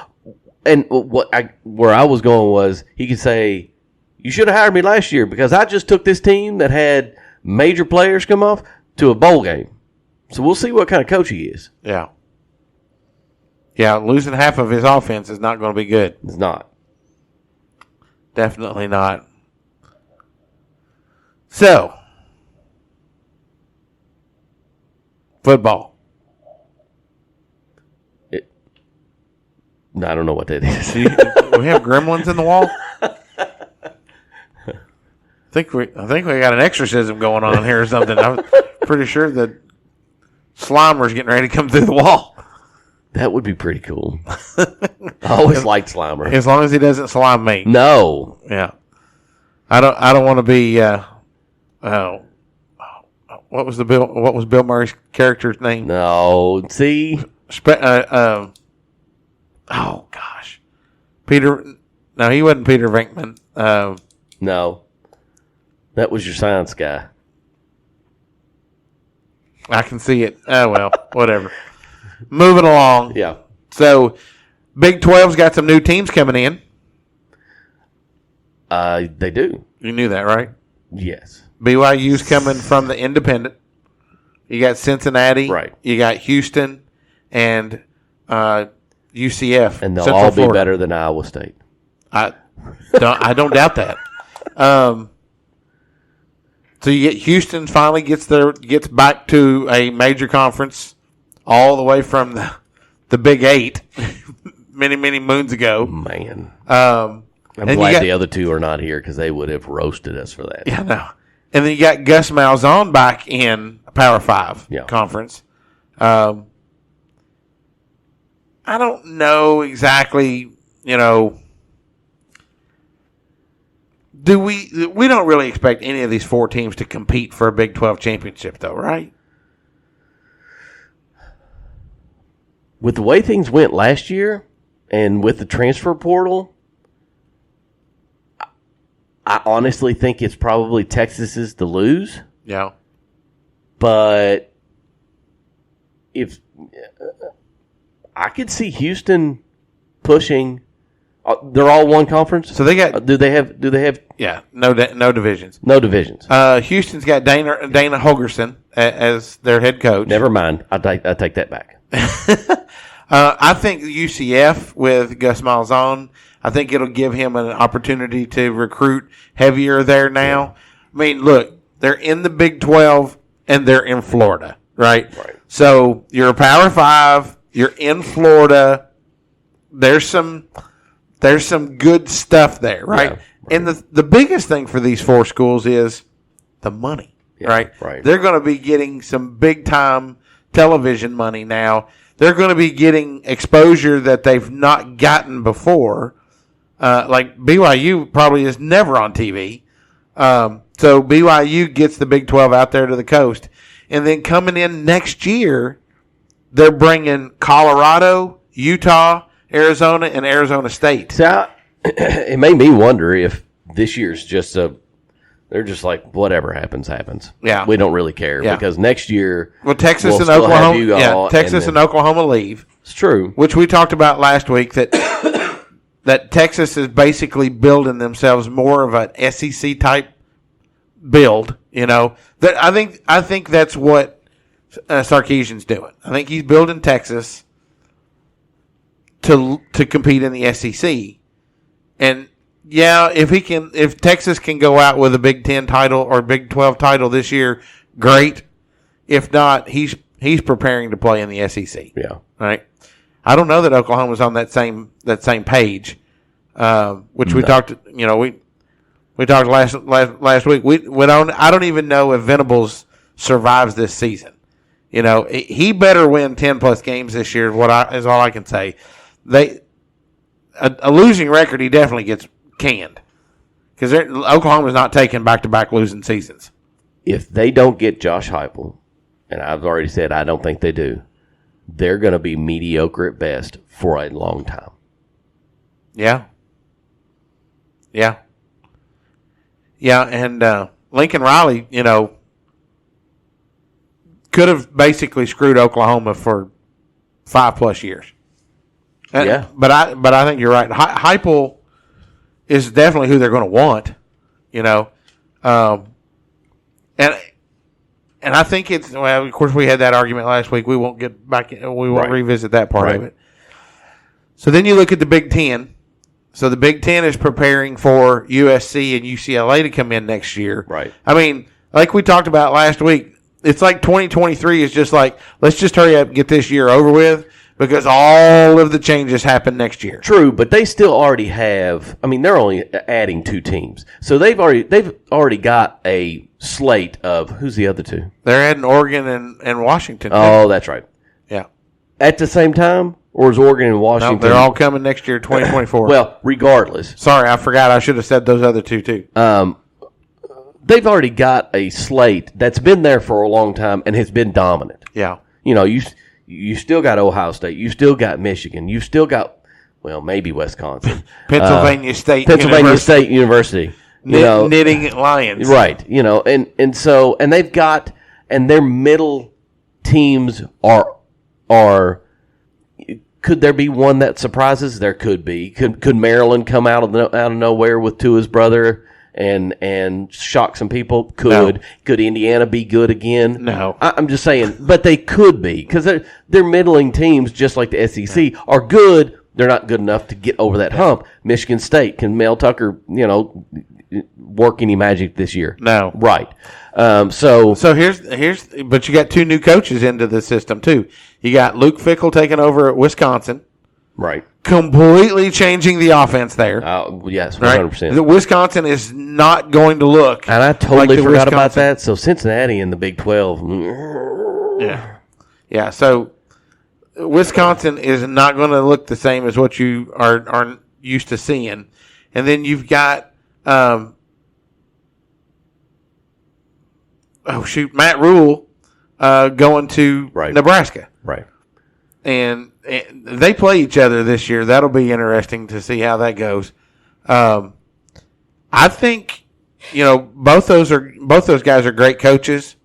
And where I was going was he could say, you should have hired me last year because I just took this team that had major players come off to a bowl game. So we'll see what kind of coach he is. Yeah. Yeah, losing half of his offense is not going to be good. It's not. Definitely not. So, football. I don't know what that is. Do we have gremlins in the wall? I think we got an exorcism going on here or something. I'm pretty sure that Slimer's getting ready to come through the wall. That would be pretty cool. I always liked Slimer. As long as he doesn't slime me. No. Yeah. I don't want to be what was Bill Murray's character's name? No. See? Oh gosh. Peter. No, he wasn't Peter Venkman. No. That was your science guy. I can see it. Oh well, whatever. Moving along. Yeah. So, Big 12's got some new teams coming in. They do. You knew that, right? Yes. BYU's coming from the independent. You got Cincinnati. Right. You got Houston and UCF. And they'll Central all be Florida. better than Iowa State. I don't doubt that. So you get Houston finally gets back to a major conference, all the way from the Big 8 many, many moons ago. Man. I'm glad the other two are not here because they would have roasted us for that. Yeah, no. And then you got Gus Malzahn back in Power 5 conference. I don't know exactly, we don't really expect any of these 4 teams to compete for a Big 12 championship, though, right? With the way things went last year and with the transfer portal, I honestly think it's probably Texas's to lose. Yeah. But if I could see Houston pushing, they're all one conference. So they got. Do they have? Yeah. No divisions. No divisions. Houston's got Dana Holgerson as their head coach. Never mind. I take that back. I think UCF with Gus Malzahn, I think it'll give him an opportunity to recruit heavier there now. Yeah. I mean, look, they're in the Big 12 and they're in Florida, right? Right. So you're a Power 5, you're in Florida. There's some good stuff there, right? Yeah, right. And the biggest thing for these 4 schools is the money, right? Right. They're going to be getting some big time television money now. They're going to be getting exposure that they've not gotten before. Like BYU probably is never on TV. So BYU gets the Big 12 out there to the coast. And then coming in next year, they're bringing Colorado, Utah, Arizona, and Arizona State. So it made me wonder if this year's just they're just like, whatever happens. Yeah. We don't really care because next year, Well, Texas we'll and still have Oklahoma, you all, Texas and Oklahoma leave, it's true. which we talked about last week that that Texas is basically building themselves more of an SEC type build. That I think that's what Sarkisian's doing. I think he's building Texas to compete in the SEC, and if Texas can go out with a Big 10 title or Big 12 title this year, great. If not, he's preparing to play in the SEC. Yeah. Right. I don't know that Oklahoma's on that same page, which we talked. We talked last week. I don't even know if Venables survives this season. He better win 10+ games this year. Is all I can say. A losing record, he definitely gets canned because Oklahoma's not taking back-to-back losing seasons. If they don't get Josh Heupel, and I've already said I don't think they do, they're going to be mediocre at best for a long time. Yeah. And Lincoln Riley, could have basically screwed Oklahoma for 5+ years. But I think you're right. Heupel is definitely who they're going to want, and I think it's of course we had that argument last week. We won't get back. We won't revisit that part of it. So then you look at the Big Ten. So the Big Ten is preparing for USC and UCLA to come in next year. Right. I mean, like we talked about last week, it's like 2023 is just like, let's just hurry up and get this year over with because all of the changes happen next year. True, but they still already have. I mean, they're only adding 2 teams, so they've already got a slate of who's the other 2? They're adding Oregon and Washington. Oh, that's right. Yeah. At the same time, or is Oregon and Washington? No, they're all coming next year, 2024. Well, regardless. Sorry, I forgot. I should have said those other 2 too. They've already got a slate that's been there for a long time and has been dominant. Yeah. You still got Ohio State. You still got Michigan. You still got, maybe Wisconsin. Pennsylvania State University. Knitting Lions. Right. And they've got, and their middle teams are, could there be one that surprises? There could be. Could Maryland come out of nowhere with Tua's brother and shock some people? Could. No. Could Indiana be good again? No. I'm just saying, but they could be because they're middling teams just like the SEC are good. They're not good enough to get over that hump. Michigan State, can Mel Tucker, work any magic this year? No. Right. So here's but you got 2 new coaches into the system too. You got Luke Fickell taking over at Wisconsin. Right. Completely changing the offense there. Yes, 100%. Right? The Wisconsin is not going to look. And I totally forgot about that. So Cincinnati in the Big 12. Yeah. So Wisconsin is not going to look the same as what you are used to seeing. And then you've got Matt Rule going to Nebraska. Right. And they play each other this year. That'll be interesting to see how that goes. I think both those guys are great coaches.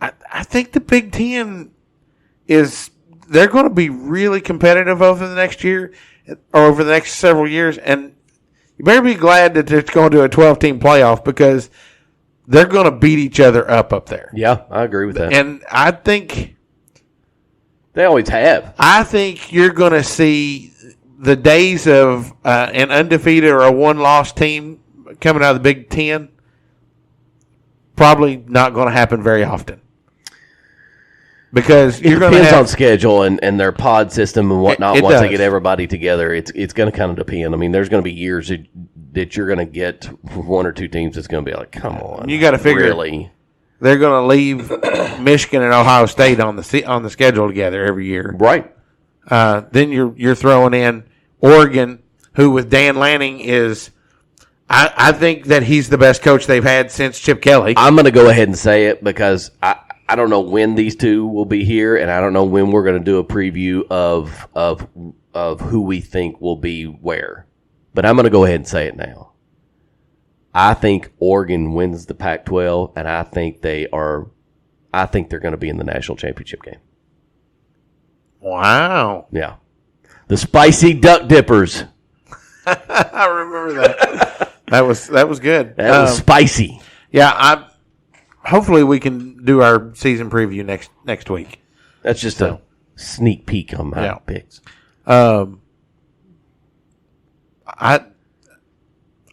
I think the Big Ten they're going to be really competitive over the next year or over the next several years, and you better be glad that it's going to a 12-team playoff because they're going to beat each other up there. Yeah, I agree with that. And I think they always have. I think you're going to see the days of an undefeated or a one-loss team coming out of the Big Ten probably not going to happen very often. Because you're going to depends on schedule and their pod system and whatnot. Once they get everybody together, it's going to kind of depend. I mean, there's going to be years that you're going to get 1 or 2 teams that's going to be like, come on. You got to figure really. They're going to leave Michigan and Ohio State on the schedule together every year, right? Then you're throwing in Oregon, who with Dan Lanning is. I think that he's the best coach they've had since Chip Kelly. I'm going to go ahead and say it because I don't know when these two will be here, and I don't know when we're going to do a preview of who we think will be where. But I'm going to go ahead and say it now. I think Oregon wins the Pac-12, and I think they're going to be in the national championship game. Wow. Yeah. The Spicy Duck Dippers. I remember that. that was good. That was spicy. Yeah, hopefully we can do our season preview next week. That's just a sneak peek on my picks. A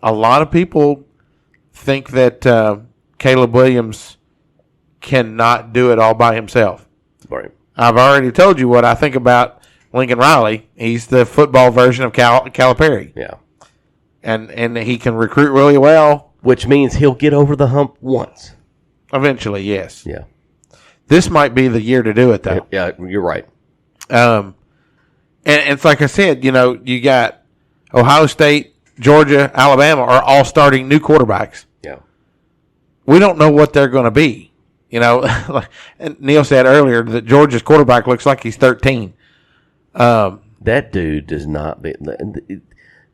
lot of people think that Caleb Williams cannot do it all by himself. Right. I've already told you what I think about Lincoln Riley. He's the football version of Calipari. Yeah. And he can recruit really well. Which means he'll get over the hump once. Eventually, yes. Yeah. This might be the year to do it, though. Yeah, you're right. And it's like I said, you got Ohio State, Georgia, Alabama are all starting new quarterbacks. Yeah. We don't know what they're going to be. And Neil said earlier that Georgia's quarterback looks like he's 13. That dude does not be.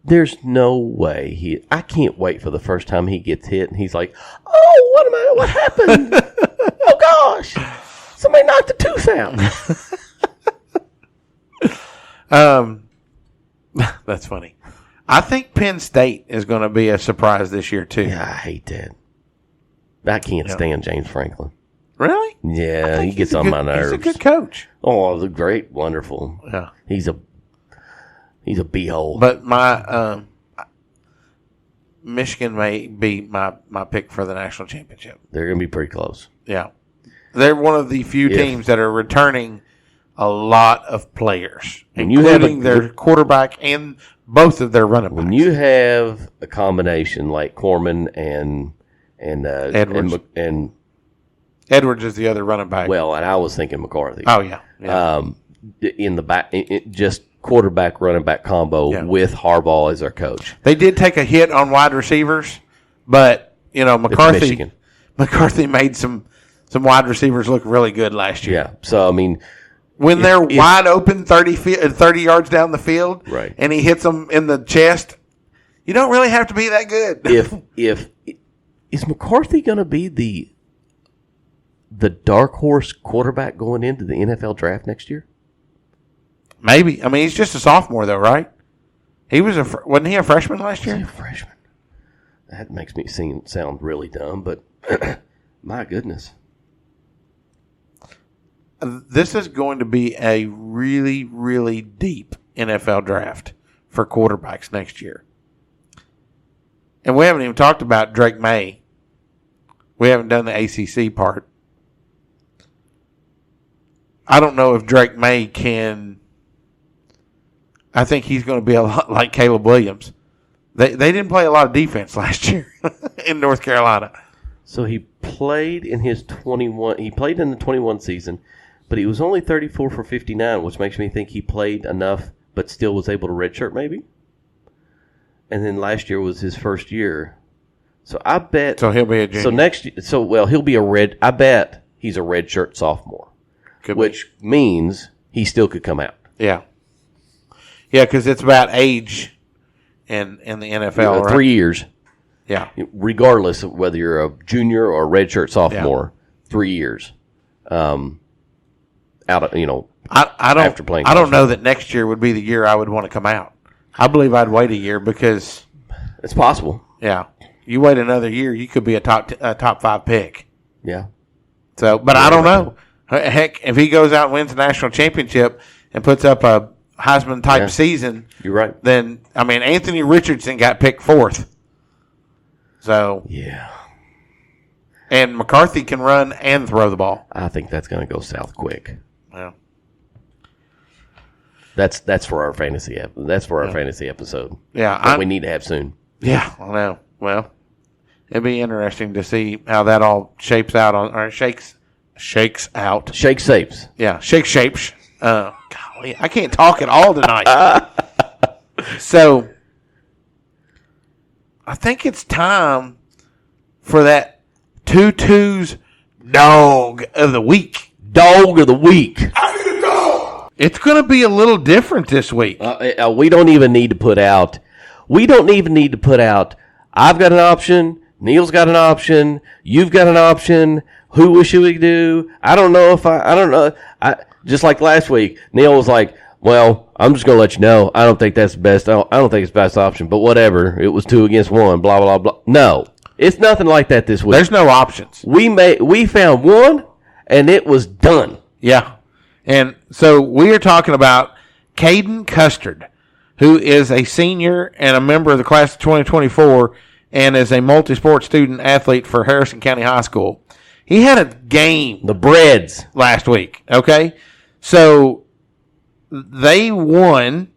There's no way I can't wait for the first time he gets hit and he's like, "Oh, what happened? Oh gosh, somebody knocked the tooth out." That's funny. I think Penn State is going to be a surprise this year too. Yeah, I hate that. I can't stand James Franklin. Really? Yeah, he gets on my nerves. He's a good coach. Oh, great, wonderful. Yeah, he's a b-hole. But my Michigan may be my pick for the national championship. They're going to be pretty close. Yeah, they're one of the few teams that are returning a lot of players, including their quarterback and both of their running backs. When you have a combination like Corman and Edwards. and Edwards is the other running back. Well, and I was thinking McCarthy. Oh yeah. In the back, just quarterback running back combo with Harbaugh as our coach. They did take a hit on wide receivers, but McCarthy made some wide receivers look really good last year. Yeah. So I mean, when they're wide open 30 yards down the field, right, and he hits them in the chest, you don't really have to be that good. If is McCarthy going to be the dark horse quarterback going into the NFL draft next year? Maybe. I mean, he's just a sophomore, though, right? He was wasn't he a freshman last year? Was he a freshman? That makes me sound really dumb, but my goodness. This is going to be a really, really deep NFL draft for quarterbacks next year. And we haven't even talked about Drake May. We haven't done the ACC part. I don't know if Drake May can. I think he's going to be a lot like Caleb Williams. They didn't play a lot of defense last year in North Carolina. So he played in his 21. He played in the 21 season, but he was only 34 for 59, which makes me think he played enough, but still was able to redshirt maybe. And then last year was his first year. So I bet. So he'll be a junior. So next year. He'll be a red. I bet he's a redshirt sophomore, which means he still could come out. Yeah. Yeah, because it's about age in the NFL, right? 3 years. Yeah. Regardless of whether you're a junior or a redshirt sophomore, 3 years. Out of after playing. I don't know that next year would be the year I would want to come out. I believe I'd wait a year because it's possible. Yeah, you wait another year, you could be a top 5 pick. Yeah. So, but I don't know. Heck, if he goes out and wins the national championship and puts up a Heisman type season, you're right. Then Anthony Richardson got picked 4th. So yeah, and McCarthy can run and throw the ball. I think that's going to go south quick. Yeah. That's for our fantasy. That's for our fantasy episode. Yeah, that we need to have soon. Yeah, I know. Well, it'd be interesting to see how that all shapes out shakes out. Shake shapes. Yeah, shapes. Golly, I can't talk at all tonight. So, I think it's time for that 2-2's Dog of the week. Dog of the week. It's going to be a little different this week. We don't even need to put out. I've got an option. Neil's got an option. You've got an option. Who should we do? I don't know if I don't know. Just like last week, Neil was like, well, I'm just going to let you know. I don't think that's the best. I don't think it's the best option, but whatever. It was 2 against 1, blah, blah, blah. No, it's nothing like that this week. There's no options. We found one, and it was done. Yeah. And so we are talking about Caden Custard, who is a senior and a member of the class of 2024 and is a multi-sport student athlete for Harrison County High School. He had a game. The Breads. Last week, okay? So they won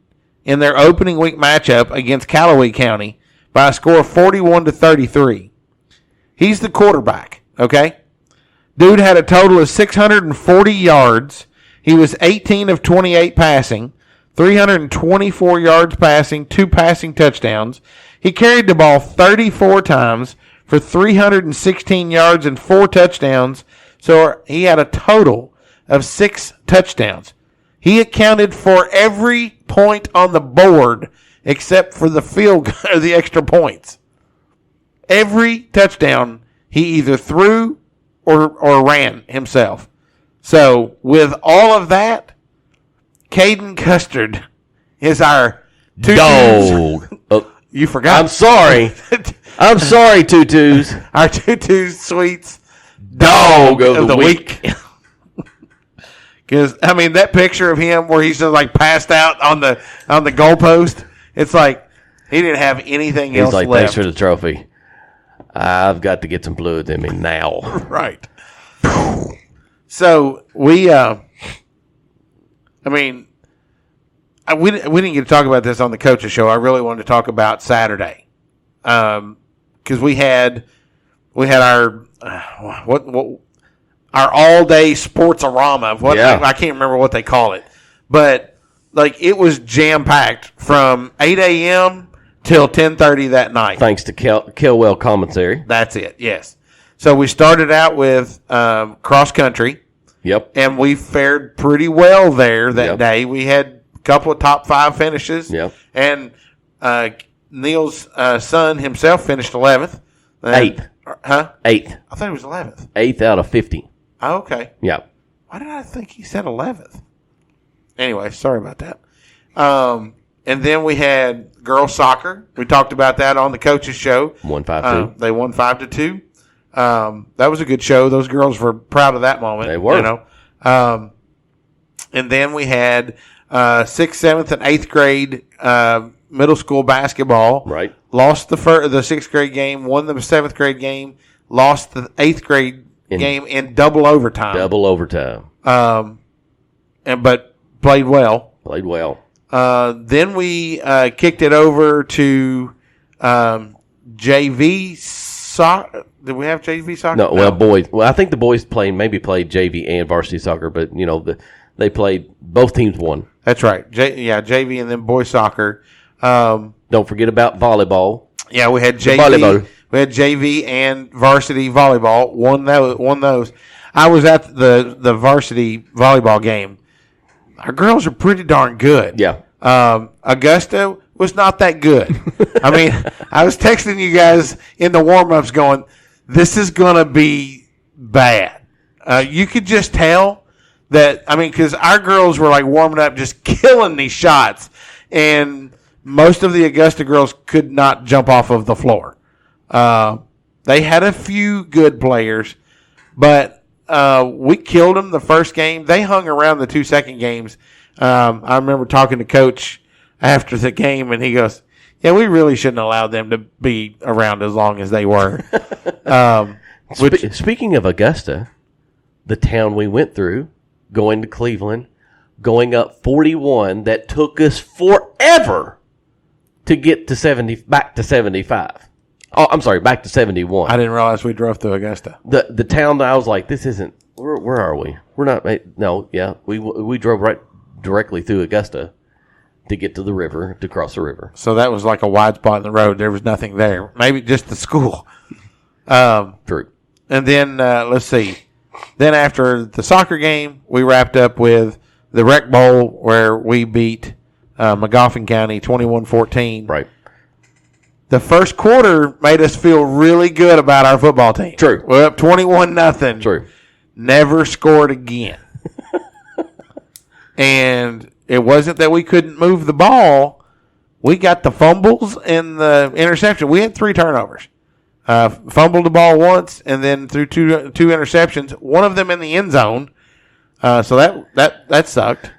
in their opening week matchup against Callaway County by a score of 41-33. He's the quarterback, okay? Dude had a total of 640 yards. He was 18 of 28 passing, 324 yards passing, 2 passing touchdowns. He carried the ball 34 times for 316 yards and 4 touchdowns. So he had a total of 6 touchdowns. He accounted for every point on the board except for the field goal, the extra points. Every touchdown he either threw or ran himself. So with all of that, Caden Custard is our dog. You forgot. I'm sorry. I'm sorry, Tutus. Our Tutus Sweets dog of the week. Because I mean that picture of him where he's just like passed out on the goalpost. It's like he didn't have anything else left. He's like, left. thanks for the trophy. I've got to get some fluids in me now. Right. So we, we didn't get to talk about this on the coaches show. I really wanted to talk about Saturday, because we had our our all day sports-arama. I can't remember what they call it, but like it was jam packed from 8 a.m. till 10:30 that night. Thanks to Kelwell commentary. That's it. Yes. So we started out with cross country. Yep. And we fared pretty well there that day. We had a couple of top 5 finishes. Yep. And Neil's son himself finished 11th. 8th. Huh? 8th. I thought he was 11th. 8th out of 50. Oh, okay. Yeah. Why did I think he said 11th? Anyway, sorry about that. And then we had girls soccer. We talked about that on the coaches show. Won 5-2. They won 5-2. That was a good show. Those girls were proud of that moment. They were. You know. And then we had 6th, 7th, and 8th grade middle school basketball. Right. Lost the 6th grade game, won the 7th grade game, lost the 8th grade game in double overtime. But played well. Then we kicked it over to JV soccer. Did we have JV soccer? No, well, boys. Well, I think the boys played JV and varsity soccer, but they played. Both teams won. That's right. JV and then boys soccer. Don't forget about volleyball. Yeah, we had JV. We had JV and varsity volleyball. Won those. I was at the varsity volleyball game. Our girls are pretty darn good. Yeah. Augusta was not that good. I mean, I was texting you guys in the warm-ups going, this is going to be bad. You could just tell that, because our girls were like warming up, just killing these shots. And most of the Augusta girls could not jump off of the floor. They had a few good players, but we killed them the first game. They hung around the 2 second games. I remember talking to Coach after the game, and he goes, yeah, we really shouldn't allow them to be around as long as they were. Speaking of Augusta, the town we went through, going to Cleveland, going up 41, that took us forever to get to back to 75. Oh, I'm sorry, back to 71. I didn't realize we drove through Augusta. The town that I was like, this isn't. Where are we? We're not. No, yeah, we drove right directly through Augusta to get to the river, to cross the river. So that was like a wide spot in the road. There was nothing there. Maybe just the school. True. And then let's see. Then after the soccer game, we wrapped up with the Rec Bowl where we beat Magoffin County 21-14. Right. The first quarter made us feel really good about our football team. True. We're up 21-0. True. Never scored again. And it wasn't that we couldn't move the ball. We got the fumbles and the interception. We had 3 turnovers. Fumbled the ball once and then threw two interceptions, one of them in the end zone. So that sucked.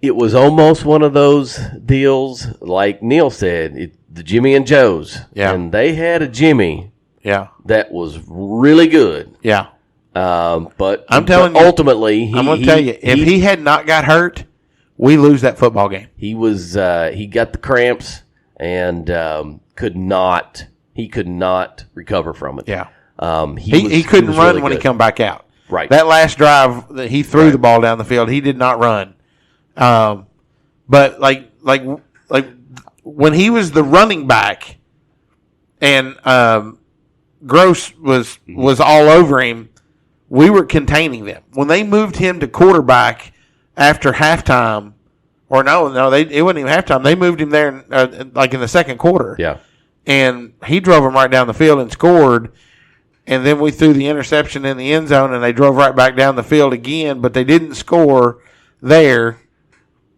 It was almost one of those deals, like Neil said, the Jimmy and Joe's. Yeah. And they had a Jimmy that was really good. Yeah. But I'm telling you, ultimately, I'm going to tell you, if he had not got hurt, we lose that football game. He was he got the cramps and could not recover from it. Yeah. He couldn't was run really when he good. come back out. Right. That last drive that he threw the ball down the field, he did not run. But like when he was the running back and Gross was all over him, we were containing them. When they moved him to quarterback after halftime, or it wasn't even halftime. They moved him there in the second quarter. Yeah. And he drove him right down the field and scored. And then we threw the interception in the end zone, and they drove right back down the field again, but they didn't score there.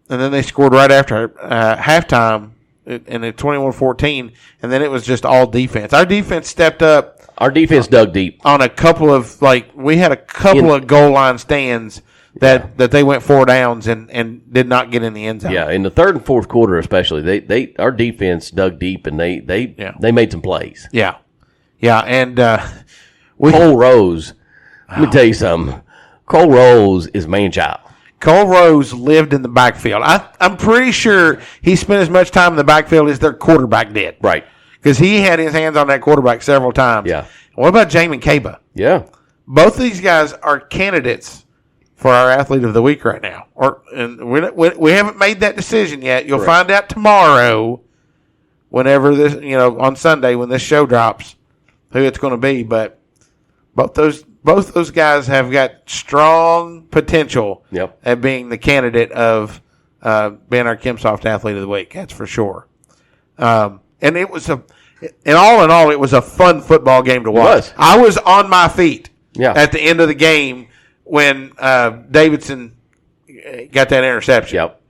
And then they scored right after halftime in the 21-14, and then it was just all defense. Our defense stepped up. Our defense dug deep on a couple of we had a couple of goal line stands that they went 4 downs and did not get in the end zone. Yeah, in the third and fourth quarter especially, our defense dug deep and they made some plays. Yeah, yeah, and Cole Rose. Let me tell you something. Cole Rose is man-child. Cole Rose lived in the backfield. I'm pretty sure he spent as much time in the backfield as their quarterback did. Right. Because he had his hands on that quarterback several kimes. Yeah. What about Jamin Kiper? Yeah. Both of these guys are candidates for our athlete of the week right now. And we haven't made that decision yet. You'll find out tomorrow, whenever this, on Sunday when this show drops, who it's going to be. But both those guys have got strong potential at being the candidate of being our KimSoft athlete of the week. That's for sure. And it was in all, it was a fun football game to watch. I was on my feet at the end of the game when Davidson got that interception. Yep.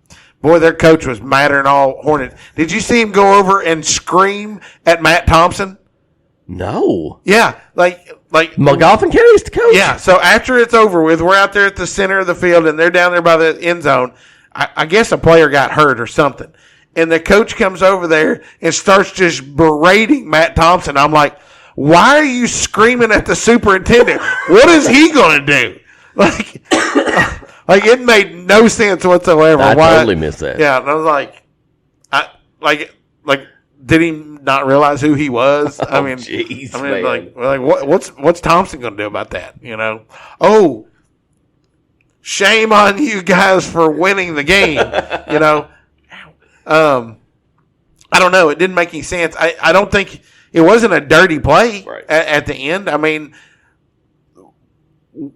Boy, their coach was madder than all hornet. Did you see him go over and scream at Matt Thompson? No. Yeah, like Magoffin County's the coach. Yeah. So after it's over with, we're out there at the center of the field, and they're down there by the end zone. I guess a player got hurt or something. And the coach comes over there and starts just berating Matt Thompson. I'm like, why are you screaming at the superintendent? What is he going to do? Like it made no sense whatsoever. I totally missed that. Yeah, and I was like, did he not realize who he was? I mean, geez, man. What's Thompson going to do about that? Oh, shame on you guys for winning the game. I don't know. It didn't make any sense. I don't think it wasn't a dirty play at the end. I mean,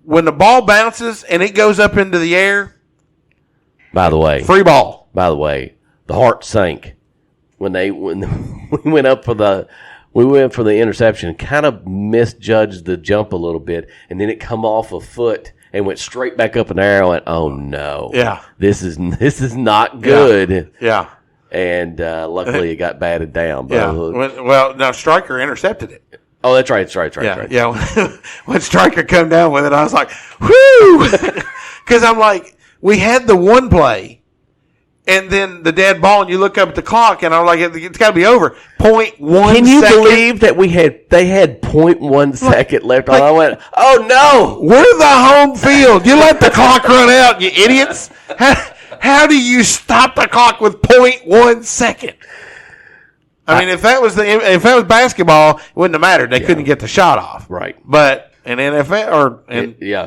when the ball bounces and it goes up into the air. By the way, free ball. By the way, the heart sank when we went up for the interception. Kind of misjudged the jump a little bit, and then it come off a foot and went straight back up in the air. I went, oh no, this is not good. Yeah. And luckily it got batted down. But now Stryker intercepted it. Oh, that's right. Yeah. When Stryker come down with it, I was like, whoo! Because I'm like, we had the one play, and then the dead ball, and you look up at the clock, and I'm like, it's got to be over. 0.1 Can you second. believe that they had 0.1 second left on? I went, oh no! We're the home field. You let the clock run out, you idiots. How do you stop the clock with 0.1 second? I mean, if that was basketball, it wouldn't have mattered. They couldn't get the shot off. Right. But in NFL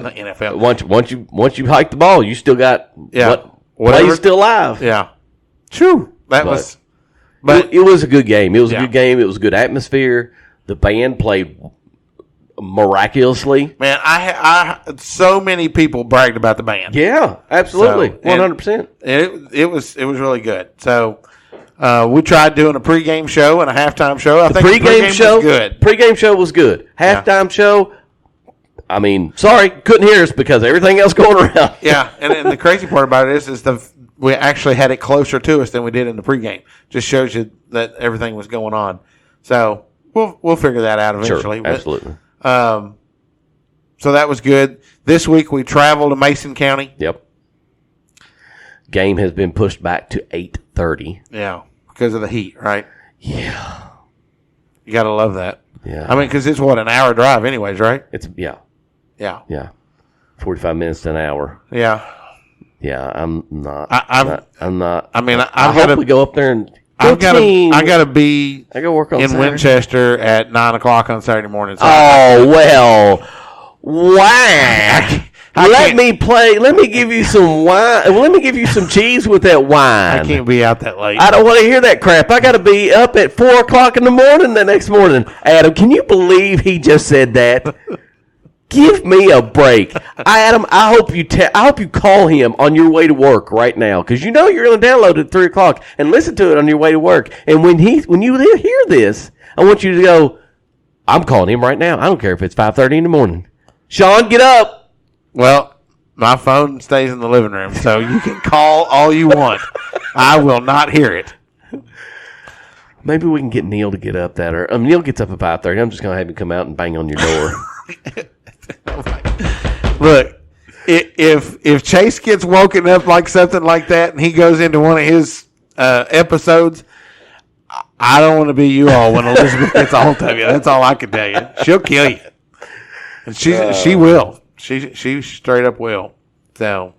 not NFL. Once you hike the ball, you still got whatever's still alive. Yeah. True. But it was a good game. It was a good game. It was a good atmosphere. The band played miraculously. Man, I so many people bragged about the band. Yeah, absolutely, 100%. It was really good. So we tried doing a pregame show and a halftime show. I think the pregame show was good. Pregame show was good. Halftime show. I mean, sorry, couldn't hear us because everything else going around. Yeah, and the crazy part about it is we actually had it closer to us than we did in the pregame. Just shows you that everything was going on. So we'll figure that out eventually. Sure, absolutely. So that was good. This week we traveled to Mason County. Yep. Game has been pushed back to 8:30. Yeah, because of the heat, right? Yeah. You got to love that. Yeah. I mean, because it's an hour drive anyways, right? Yeah. 45 minutes to an hour. Yeah. Yeah, I'm not. I'm not. I mean, I hope we go up there and I got to be I go work on in Saturday. Winchester at 9:00 on Saturday morning. So well, whack. Let me play. Let me give you some wine. Let me give you some cheese with that wine. I can't be out that late. I don't want to hear that crap. I got to be up at 4:00 in the morning the next morning. Adam, can you believe he just said that? Give me a break, Adam. I hope you call him on your way to work right now because you know you're going to download it at 3:00 and listen to it on your way to work. And when you hear this, I want you to go. I'm calling him right now. I don't care if it's 5:30 in the morning. Sean, get up. Well, my phone stays in the living room, so you can call all you want. I will not hear it. Maybe we can get Neil to get up that early. Neil gets up at 5:30. I'm just going to have him come out and bang on your door. Look, if Chase gets woken up like something like that and he goes into one of his episodes, I don't want to be you all when Elizabeth gets a hold of you. That's all I can tell you. She'll kill you. And she will. She straight up will. So,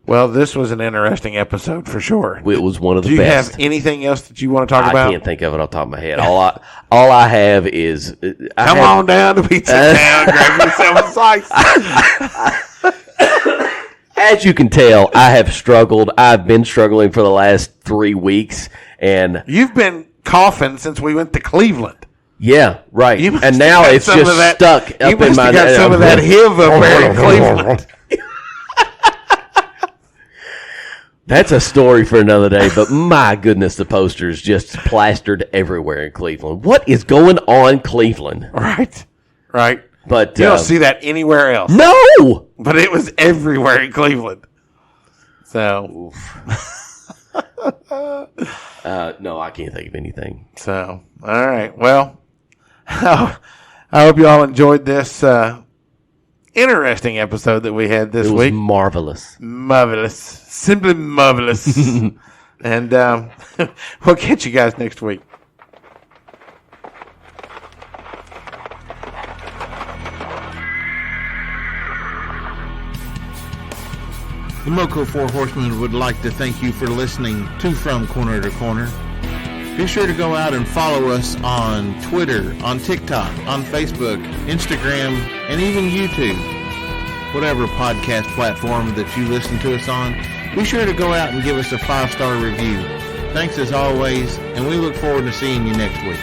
well, this was an interesting episode for sure. It was one of the best. Do you best. have anything else that you want to talk about? I can't think of it off the top of my head. All I have is come on down to Pizza Town, grab yourself a slice. As you can tell, I have struggled. I've been struggling for the last 3 weeks, and you've been coughing since we went to Cleveland. Yeah, right. And now it's just stuck up in my. You must have got some of that HIV up there in Cleveland. That's a story for another day, but my goodness, the posters just plastered everywhere in Cleveland. What is going on, Cleveland? Right. But you don't see that anywhere else. No! But it was everywhere in Cleveland. So. No, I can't think of anything. So, all right. Well, I hope you all enjoyed this interesting episode that we had this week. Marvelous. Marvelous. Simply marvelous. And we'll catch you guys next week. The MOCO Four Horsemen would like to thank you for listening to From Corner to Corner. Be sure to go out and follow us on Twitter, on TikTok, on Facebook, Instagram, and even YouTube. Whatever podcast platform that you listen to us on, be sure to go out and give us a 5-star review. Thanks as always, and we look forward to seeing you next week.